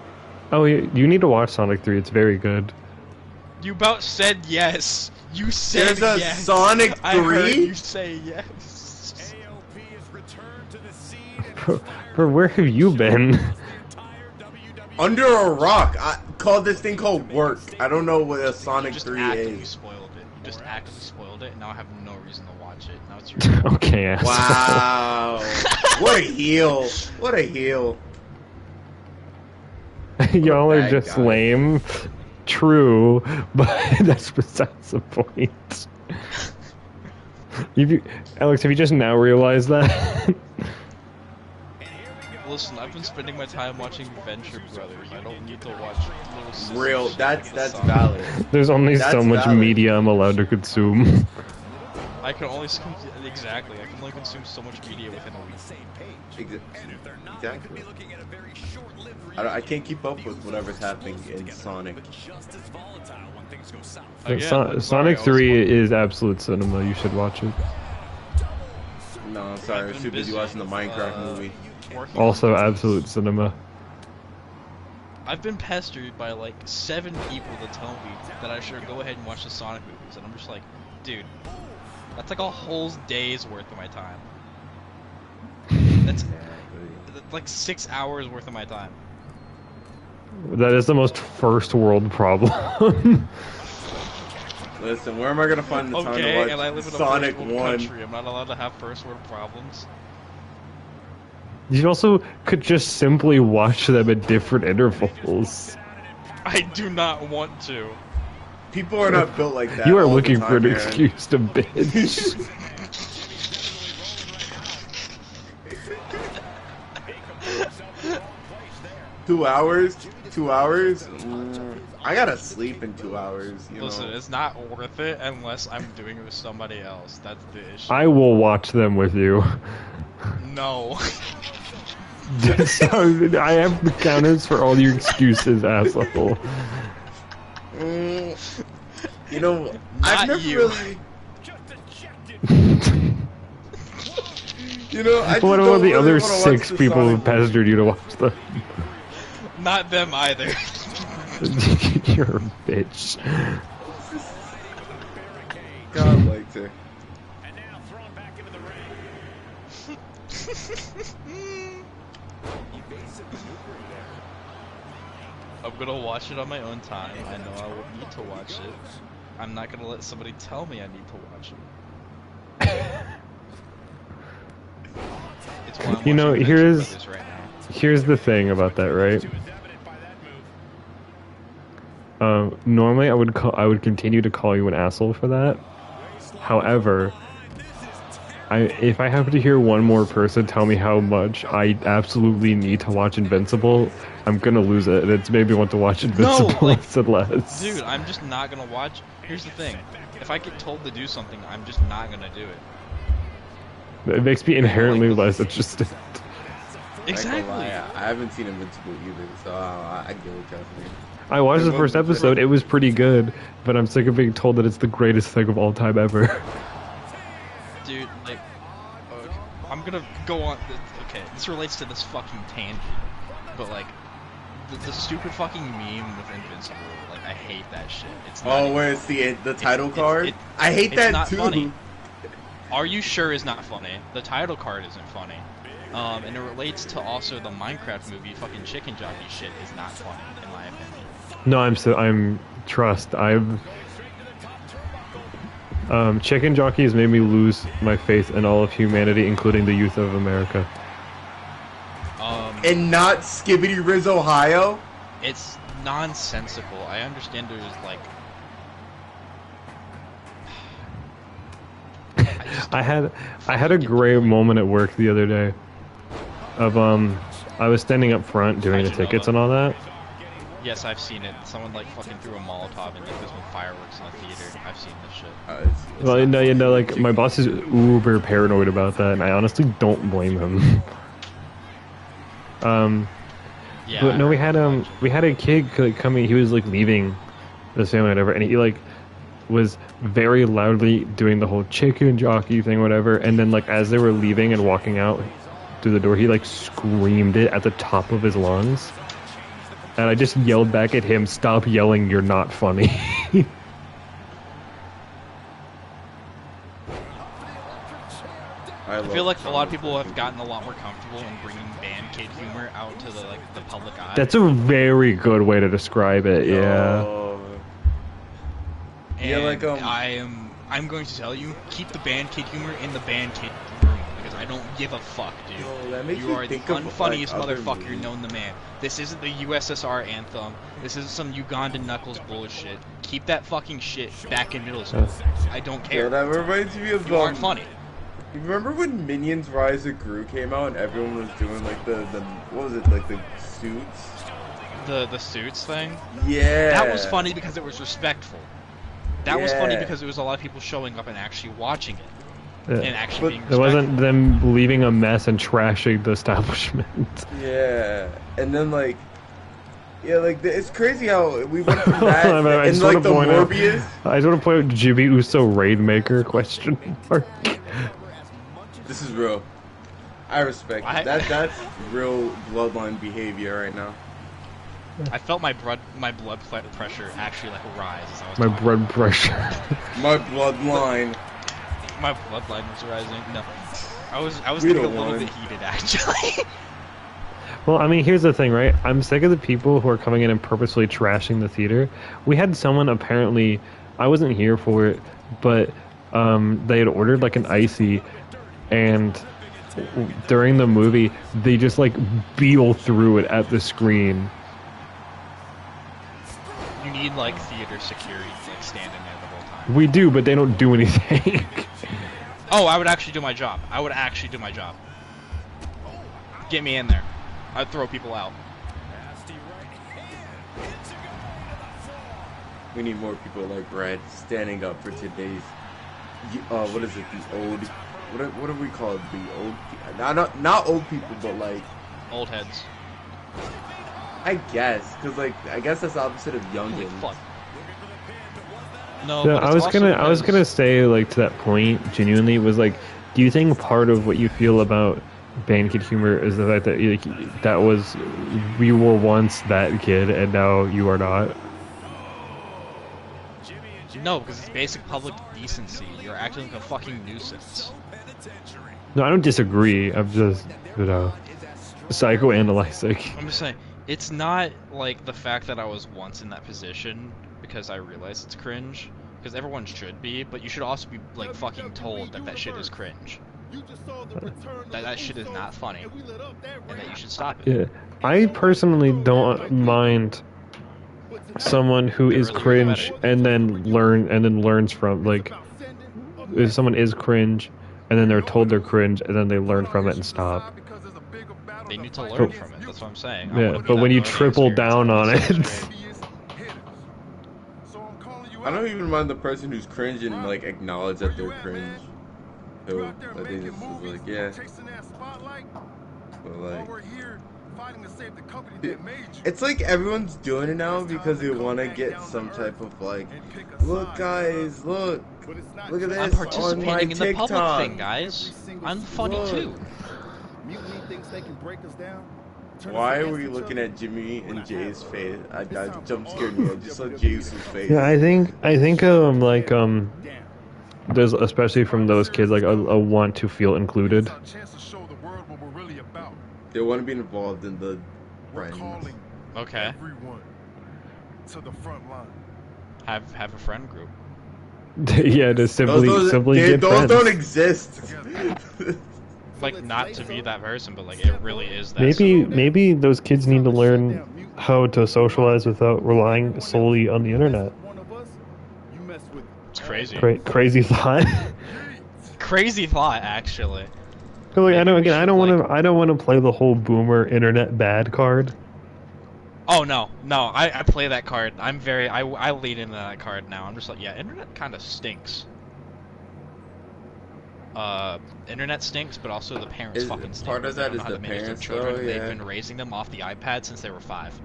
Oh, you need to watch Sonic 3. It's very good. You about said yes. You said There's a yes. Sonic 3? I heard you say yes. Bro, where have you been? Under a rock. I called this thing called work. I don't know what a Sonic You just 3 actively is. spoiled it. You just actively spoiled it, and now I have no reason to watch it. Now it's your Okay, asshole. Wow. What a heel. What a heel. Y'all are bad just guy. lame. True, but that's besides the point. Alex, have you just now realized that? Listen, I've been spending my time watching Venture Brothers. I don't need to watch Little Sister Real. shit That's like Sonic. valid. There's only That's so much valid. media I'm allowed to consume. I can only exactly. I can only consume so much media within a week. Exactly. I can't keep up with whatever's happening in Sonic. Sonic 3 is absolute cinema. You should watch it. No, I'm sorry. I was too busy watching the Minecraft movie. Also, absolute cinema. I've been pestered by like 7 people to tell me that I should go ahead and watch the Sonic movies, and I'm just like, dude, that's like a whole day's worth of my time. That's like 6 hours worth of my time. That is the most first world problem. Listen, where am I gonna find the time Okay, to watch and I live in a Sonic first world 1? country. I'm not allowed to have first world problems. You also could just simply watch them at different intervals. I do not want to. People are not built like that. You are all the looking time, for an Aaron. excuse to bitch. 2 hours? 2 hours? I gotta sleep in 2 hours. You Listen, know. it's not worth it unless I'm doing it with somebody else. That's the issue. I will watch them with you. No. So, I have the counters for all your excuses, asshole. You know, I've never you. really. You know, I just What don't about the really other wanna watch 6 the people who Sonic pestered you to watch them? Not them either. You're a bitch. God likes her. I'm gonna watch it on my own time. I know I will need to watch it. I'm not gonna let somebody tell me I need to watch it. It's why I'm You know, watching Venture Brothers right now. here's the thing about that, right? Normally I would continue to call you an asshole for that. However, if I have to hear one more person tell me how much I absolutely need to watch Invincible, I'm gonna lose it. And it's made me want to watch Invincible less and less. Dude, I'm just not gonna watch. Here's the thing: if I get told to do something, I'm just not gonna do it. It makes me inherently less interested. Exactly. I haven't seen Invincible either, so I get what you're saying. I watched the first episode. It was pretty good, but I'm sick of being told that it's the greatest thing of all time ever. Dude, like, I'm gonna go on. Okay, this relates to this fucking tangent, but like, the stupid fucking meme with Invincible. Like, I hate that shit. It's not Oh, where it's the title card? I hate it's that not too. Funny. Are You Sure is not funny. The title card isn't funny. And it relates to also the Minecraft movie. Fucking chicken jockey shit is not funny, in my opinion. No, Chicken Jockey has made me lose my faith in all of humanity, including the youth of America. and not Skibbity Riz, Ohio? It's nonsensical. I understand there's like. I had a great moment at work the other day. Of I was standing up front doing the tickets and all that. Yes, I've seen it. Someone like fucking threw a Molotov and there's been fireworks in the theater. I've seen this shit. Well, you know, like my boss is uber paranoid about that, and I honestly don't blame him. Yeah, but no, we had a kid like coming. He was like leaving the same whatever, and he like was very loudly doing the whole chicken jockey thing, whatever. And then like as they were leaving and walking out through the door, he like screamed it at the top of his lungs. And I just yelled back at him, "Stop yelling, you're not funny." I feel like a lot of people have gotten a lot more comfortable in bringing band kid humor out to the public eye. That's a very good way to describe it, yeah. And yeah, like I'm going to tell you, keep the band kid humor in the band kid room because I don't give a fuck, dude. You are the unfunniest motherfucker known to man. This isn't the USSR anthem. This isn't some Ugandan Knuckles bullshit. Keep that fucking shit back in middle school. I don't care. Yeah, that reminds me of you aren't funny. You remember when Minions Rise of Gru came out and everyone was doing like the what was it, like the suits? The suits thing? Yeah. That was funny because it was respectful. That was funny because there was a lot of people showing up and actually watching it. Yeah. And actually being respectful. It wasn't them leaving a mess and trashing the establishment. Yeah. And then like it's crazy how we went from that and like the Morbius. I just want to point out Jimmy Uso Rainmaker question mark. This is real. I respect it. That's real bloodline behavior right now. I felt my blood pressure actually like rise as I was My blood pressure. My bloodline. My bloodline was rising. No, I was getting a little bit heated actually. Well, I mean, here's the thing, right? I'm sick of the people who are coming in and purposely trashing the theater. We had someone apparently, I wasn't here for it, but they had ordered like an icy, and during the movie, they just like beetle through it at the screen. You need like theater security like standing there the whole time. We do, but they don't do anything. Oh, I would actually do my job. Get me in there. I'd throw people out. We need more people like Brad standing up for today's. What is it? The old. What do we call it? The old. Not old people, but like. Old heads. I guess, cause like I guess that's the opposite of youngins. No, yeah, I was gonna say like to that point, genuinely was like, do you think part of what you feel about band kid humor is the fact that like, we were once that kid and now you are not? No, because it's basic public decency. You're acting like a fucking nuisance. No, I don't disagree. I'm just, psychoanalyzing. I'm just saying, it's not like the fact that I was once in that position because I realize it's cringe, because everyone should be, but you should also be like fucking told that that shit is cringe. That shit is not funny, and that you should stop it. Yeah, I personally don't mind someone who is cringe and then learns from, like, if someone is cringe and then they're told they're cringe and then they learn from it and stop. They need to learn from it. That's what I'm saying. Yeah, but when you triple down on it. I don't even mind the person who's cringe and like acknowledge that they're cringe. So like, they just like, yeah. But like, it's like everyone's doing it now because they want to get some type of like, look guys, look at this. I'm participating on my in the TikTok. public thing, guys. I'm funny too. Why are we looking at Jimmy and Jay's face? I jump scared me. I just saw Jay's face. Yeah, I think there's, especially from those kids, like a want to feel included. They want to be involved in the friends. Okay. To the front line. Have a friend group. Yeah, to simply get those friends. don't exist. like not to be that person, but like it really is that simple. Maybe those kids need to learn how to socialize without relying solely on the internet. It's crazy. Crazy thought. Crazy thought, actually. Like, I don't want to play the whole boomer internet bad card. Oh no, I play that card. I lead into that card now. I'm just like, yeah, internet kind of stinks. Internet stinks, but also the parents fucking stink. Part of that is how to the manage parents, their children. though, yeah. They've been raising them off the iPad since they were 5.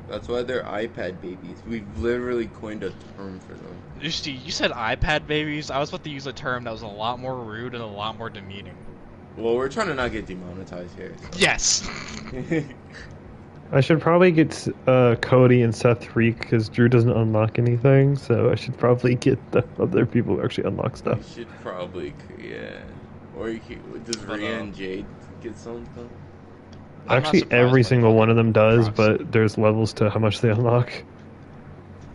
That's why they're iPad babies. We've literally coined a term for them. You said iPad babies. I was about to use a term that was a lot more rude and a lot more demeaning. Well, we're trying to not get demonetized here. So. Yes. I should probably get Cody and Seth Freak because Drew doesn't unlock anything, so I should probably get the other people who actually unlock stuff. You should probably, yeah. Or does Rhea and Jade get something? Actually, every single one of them does, but there's levels to how much they unlock.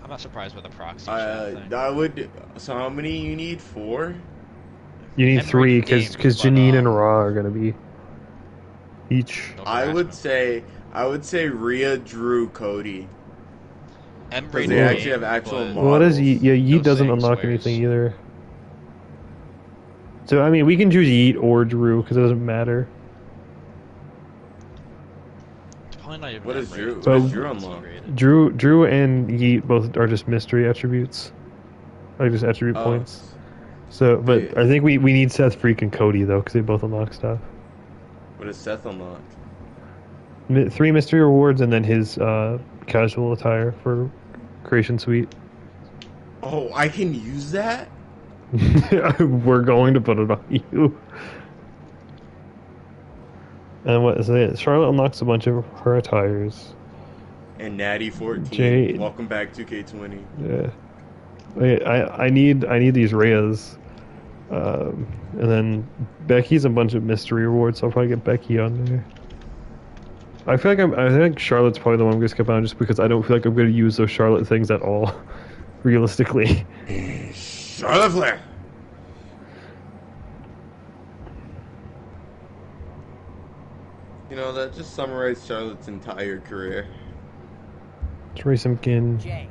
I'm not surprised by the proxy. I would. So how many you need? 4? You need 3 because Janine and Raw are gonna be each. I would say Rhea, Drew, Cody. Because they actually have actual models. What is Yeet? Yeah, Yeet doesn't unlock anything either. So I mean, we can choose Yeet or Drew because it doesn't matter. What is Drew? So, what does Drew unlock? Drew and Yeet both are just mystery attributes, like just attribute points. So, but I think we need Seth Freak and Cody though because they both unlock stuff. What does Seth unlock? 3 mystery rewards and then his casual attire for Creation Suite. Oh, I can use that? We're going to put it on you. And what is it? Charlotte unlocks a bunch of her attires. And Natty 14. Jade. Welcome back to K20. Yeah. Wait, I need these Rheas. And then Becky's a bunch of mystery rewards, so I'll probably get Becky on there. I think Charlotte's probably the one I'm gonna skip on just because I don't feel like I'm gonna use those Charlotte things at all, realistically. Charlotte Flair. You know, that just summarized Charlotte's entire career. Troy Simpkin. Jay,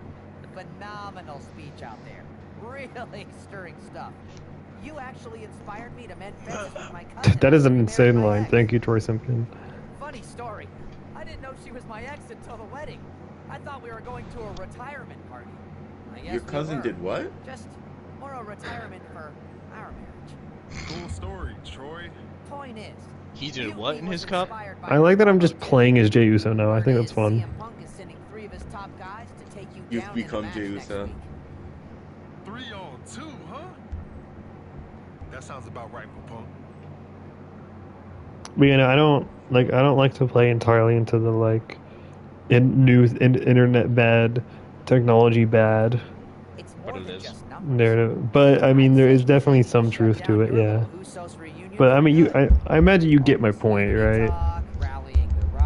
phenomenal speech out there. Really stirring stuff. You actually inspired me to mend fences with my cousin. That is an insane line. Thank you, Troy Simpkin. Funny story. I didn't know she was my ex until the wedding. I thought we were going to a retirement party. I guess Your cousin did what? Just more a retirement for our marriage. Cool story, Troy. Point is, he did what in his cup? I like that I'm just playing as Jey Uso now. I think that's fun. You've become Jey Uso. 3-on-2, huh? That sounds about right for Punk. But you know, I don't like to play entirely into the internet bad, technology bad narrative. But I mean, there is definitely some truth to it, yeah. But I mean, I imagine you get my point, right?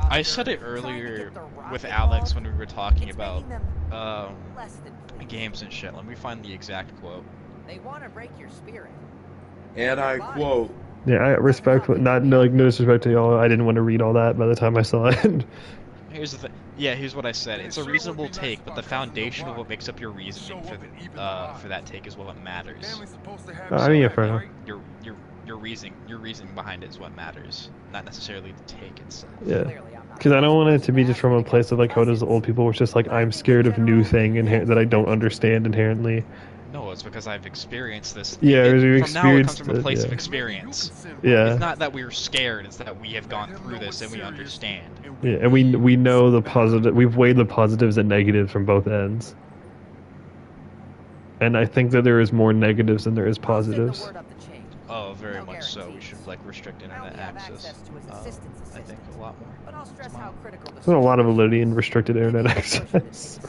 I said it earlier with Alex when we were talking about games and shit. Let me find the exact quote. They want to break your spirit. And I quote. Yeah, I respect, no disrespect to y'all. I didn't want to read all that by the time I saw it. Here's the thing. Yeah, here's what I said. It's a reasonable take, but the foundation of what makes up your reasoning for that take is what matters. I mean, yeah, fair enough. Your reasoning behind it is what matters, not necessarily the take itself. Yeah, because I don't want it to be just from a place of like how does old people, where it's just like I'm scared of new thing that I don't understand inherently. No, it's because I've experienced this. Yeah, from now it comes from a place of experience. Yeah. It's not that we're scared; it's that we have gone through this and we understand. Yeah, and we know the positive. We've weighed the positives and negatives from both ends. And I think that there is more negatives than there is positives. Oh, very much so. We should restrict internet access. I think a lot more. There's a lot of validity in restricted internet access.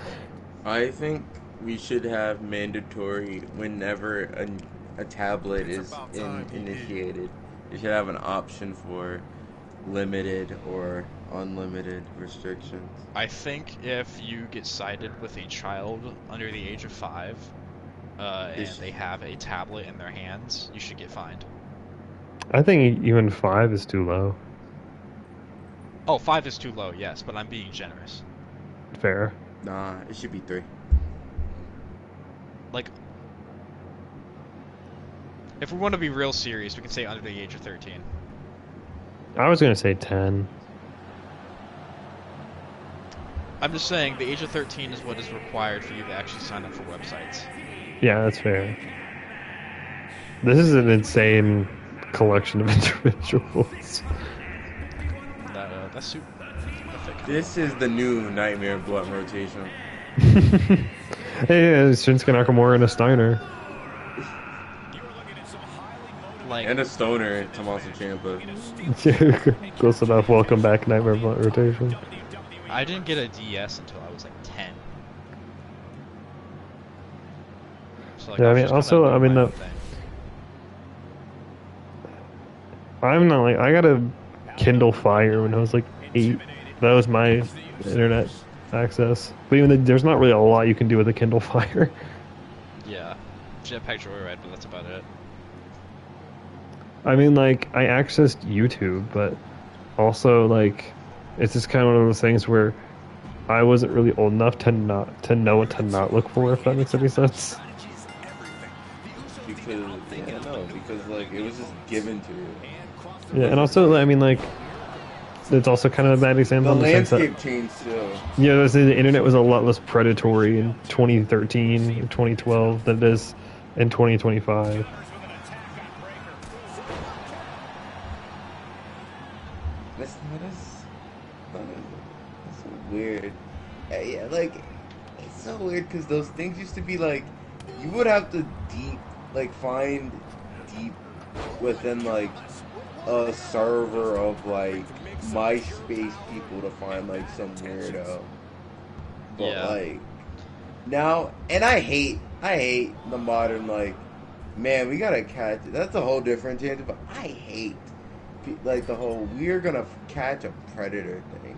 I think we should have mandatory whenever a tablet is initiated. You should have an option for limited or unlimited restrictions. I think if you get cited with a child under the age of 5, and they have a tablet in their hands, you should get fined. I think even 5 is too low. Oh, 5 is too low, yes, but I'm being generous. Fair. Nah, it should be 3. Like, if we want to be real serious, we can say under the age of 13. I was gonna say 10. I'm just saying the age of 13 is what is required for you to actually sign up for websites. Yeah, that's fair. This is an insane collection of individuals. That's super. This is the new Nightmare Blunt rotation. Hey, Shinsuke Nakamura and a Steiner. Like, And a Stoner, Tommaso Ciampa. Close enough. Welcome back, Nightmare Blunt rotation. I didn't get a DS until I was like 10. So, like, Yeah, I mean, was just also, kinda I mean, doing my the own thing. I'm not like I got a Kindle Fire when I was like 8. That was my internet access. But even there's not really a lot you can do with a Kindle Fire. Yeah, Jetpack Joyride, but that's about it. I mean, like I accessed YouTube, but also like it's just kind of one of those things where I wasn't really old enough to know what to not look for. If that makes any sense. Because like it was just given to you. Yeah, and also I mean like it's also kind of a bad example. The in the sense landscape that, changed too. yeah, the internet was a lot less predatory in 2013 or 2012 than it is in 2025. That's weird. Yeah, like it's so weird because those things used to be like you would have to find deep within like a server of like MySpace people to find like some weirdo. But Yeah. like now, and I hate the modern like, man, we gotta catch. That's a whole different tangent. But I hate like the whole we're gonna catch a predator thing.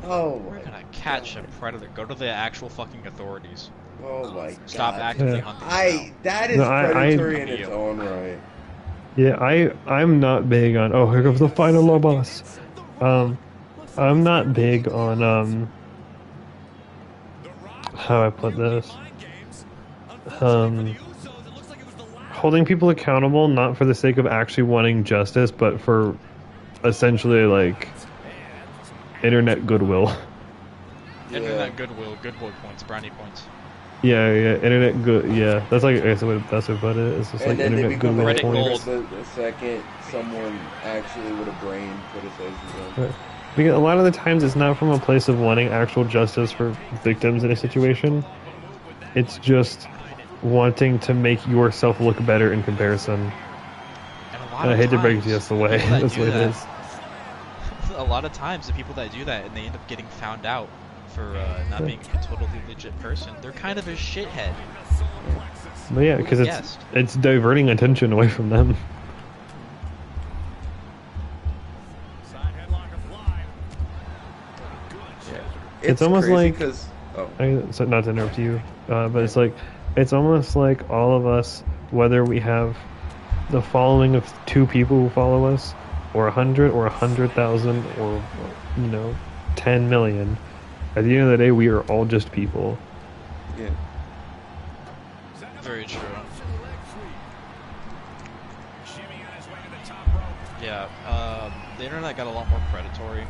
Oh, We're gonna catch a predator. Go to the actual fucking authorities. Oh my Stop God. actively hunting them out. That is No, predatory in its own right. Yeah, I'm not big on. Oh, here comes the final Lobos. I'm not big on how I put this. Holding people accountable, not for the sake of actually wanting justice, but for essentially like internet goodwill. Internet goodwill, good boy points, brownie points. Yeah, internet good. Yeah, that's like I guess what that's what it is. It's just like And then they internet become goodwill Reddit points. gold. the second someone actually with a brain criticizes them. Right. Because a lot of the times it's not from a place of wanting actual justice for victims in a situation. It's just wanting to make yourself look better in comparison. And I hate to break it to you, that's the way. That's what it is. A lot of times, the people that do that and they end up getting found out for not being a totally legit person, they're kind of a shithead. But yeah, because it's diverting attention away from them. It's almost like so not to interrupt you, but it's like it's almost like all of us, whether we have the following of 2 people who follow us, or 100, or 100,000, or 10 million. At the end of the day, we are all just people. Yeah. Very true. Yeah, the internet got a lot more predatory,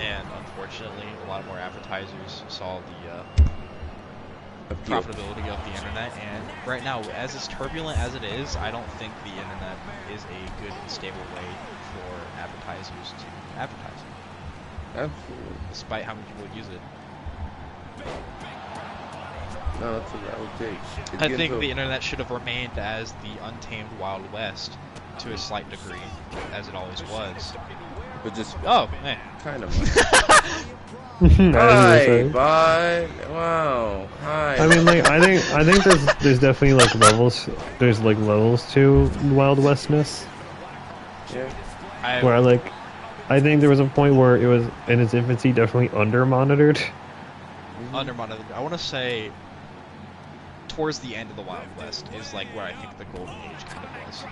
and unfortunately, a lot more advertisers saw the profitability of the internet. And right now, as turbulent as it is, I don't think the internet is a good and stable way for advertisers to advertise. Absolutely. Despite how many people use it. No, that's what I would take. I think the internet should have remained as the untamed Wild West to a slight degree, as it always was. But just hey. Kind of. Hi, bye. Wow. Hi. I mean, like, I think there's definitely like levels. There's like levels to Wild Westness. Yeah. Where I think there was a point where it was in its infancy definitely under monitored. Under monitored. I want to say towards the end of the Wild West is like where I think the golden age kind of was.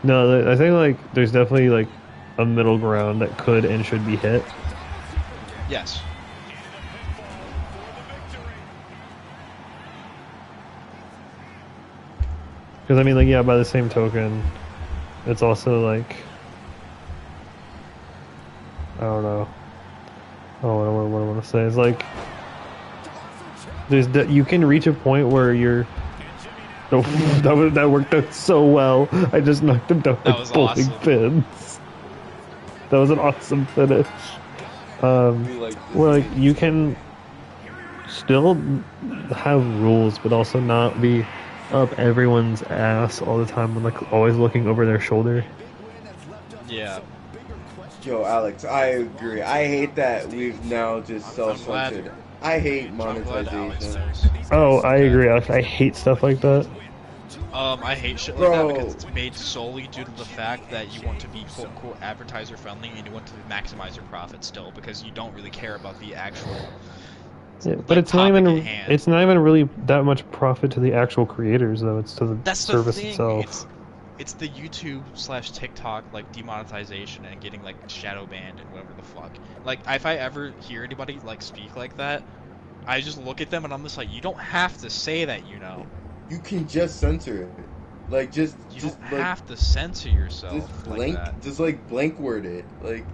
No, I think like there's definitely like a middle ground that could and should be hit. Yes. Because I mean, like, yeah, by the same token, it's also like, I don't know. Oh, what I want to say is like, you can reach a point where you're. Oh, that worked out so well. I just knocked him down That with was bowling awesome. pins. That was an awesome finish. Where like you can still have rules, but also not be up everyone's ass all the time and like always looking over their shoulder. Yeah. Yo, Alex, I agree. I hate that we've now just self-censored. I hate I'm glad Alex monetization. knows. Oh, I agree. I hate stuff like that. I hate shit like that Bro. because it's made solely due to the fact that you want to be quote unquote advertiser friendly and you want to maximize your profit still because you don't really care about the actual. Yeah, but like, it's not topic even at hand. it's not even really that much profit to the actual creators though. It's to the That's the service thing. itself. It's the YouTube / TikTok like demonetization and getting like shadow banned and whatever the fuck. Like if I ever hear anybody like speak like that, I just look at them and I'm just like, you don't have to say that, you know. You can just censor it. Like You just don't like have to censor yourself just like blank that. just like blank word it. Like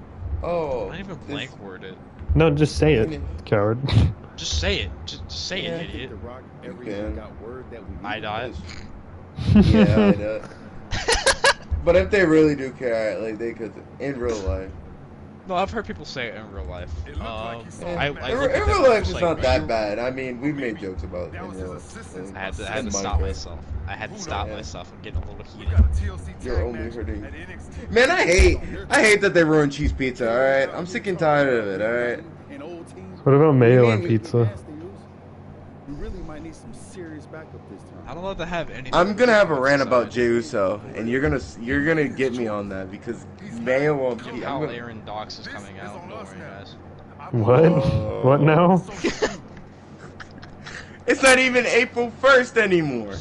oh Not even this- blank word it. No, just say it, coward. Just say it. Just say Yeah, I it, think idiot. The Rock ever You even can. got word that we I died. Yeah, I know. But if they really do care, like they could in real life. No, I've heard people say it in real life. It looked like he saw I him. look In at them real and I'm life, just it's like, not that you- bad. I mean, we've made jokes about it That in was real his assistant. I had to in stop Minecraft. myself. I had to stop Yeah. myself from getting a little We heated. got a TLC You're tag only match hurting. at NXT. Man, I hate that they ruined cheese pizza. All right, I'm sick and tired of it. All right. And old teams. What about mayo on We- pizza? We really might need some serious backup this time. I don't know to have anything. I'm gonna have a rant Side. about Jey Uso, and you're gonna get me on that because mayo on Yo, pizza. Hal Aaron Docs is coming out. Don't worry, guys. What? What now? It's not even April 1st anymore.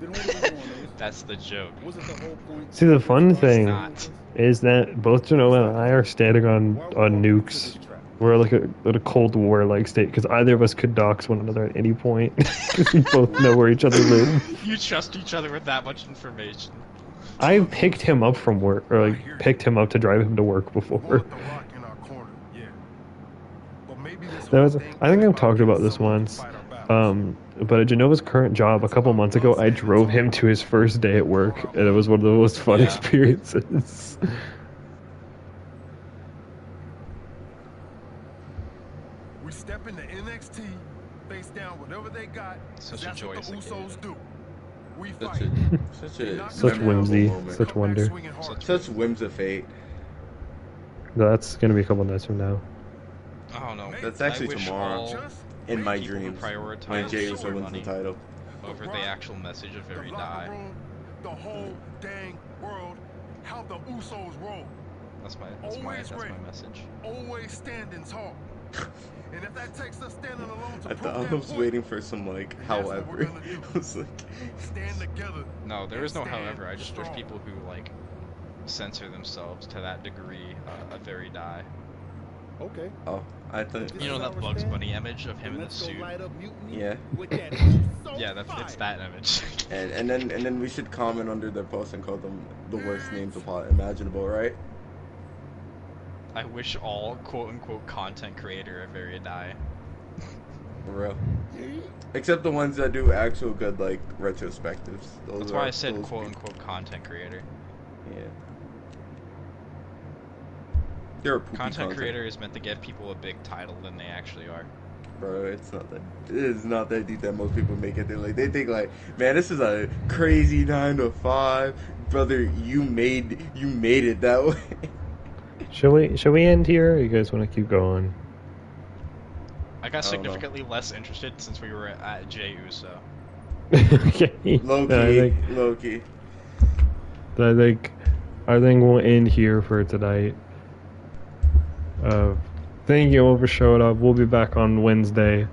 Then what are we doing, Ace? That's the joke. Wasn't the whole point? See, the fun thing not. is that both Janova and I are standing on nukes. We're like at a Cold War like state because either of us could dox one another at any point because we both know where each other live. You trust each other with that much information. I picked him up from work, or like picked him up to drive him to work before. Want the Rock in our corner, yeah. But maybe this That was, whole thing I think is I've talked about getting this someone to once. fight our battles. But at Genova's current job, a couple months ago, I drove him to his first day at work, and it was one of the most fun Yeah. experiences. We step into NXT, face down whatever they got. Such a That's what the joyous Usos occasion. do. We Such fight. a Such memorable whimsy, moment. such Come back wonder. swinging hard. Such whims of fate. That's gonna be a couple nights from now. I don't know. That's actually I wish tomorrow. all In my people dreams, would prioritize when Jey Uso their wins the money title. over the actual message of The every locker die. room, the whole dang world, how the Usos roll. That's my message. Always standing tall. And if that takes us standing alone to I prove that was point, waiting for some like that's what we're however. gonna do. I was like, stand together. No, there is no however. I just wish strong. people who like censor themselves to that degree of very die. Okay. oh, I thought. You know that Bugs Bunny image of him in the Let's go suit? light up mutiny Yeah. with that Uso Yeah, it's that image. And then we should comment under their post and call them the worst names imaginable, right? I wish all quote unquote content creator are very die. For real. Except the ones that do actual good like retrospectives. Those That's are- why I said those quote people- unquote content creator. Yeah. They're a poopy Content creator is meant to give people a big title than they actually are. Bro, it's not that. It's not that deep that most people make it. They think like, man, this is a crazy 9 to 5, brother. You made it that way. Should we end here? Or you guys want to keep going? I got I don't know. significantly less interested since we were at Jey Uso. Okay. Low key, I think, low key. I think we'll end here for tonight. Thank you all for showing up. We'll be back on Wednesday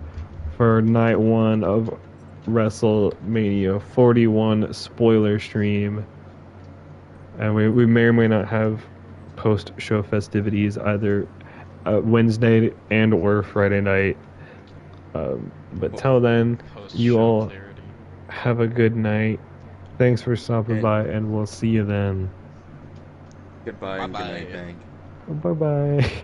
for night 1 of WrestleMania 41 spoiler stream. And we may or may not have post-show festivities either Wednesday and or Friday night. But till then, you all have a good night. Thanks for stopping by, and we'll see you then. Goodbye and good night, Bang. Bye-bye.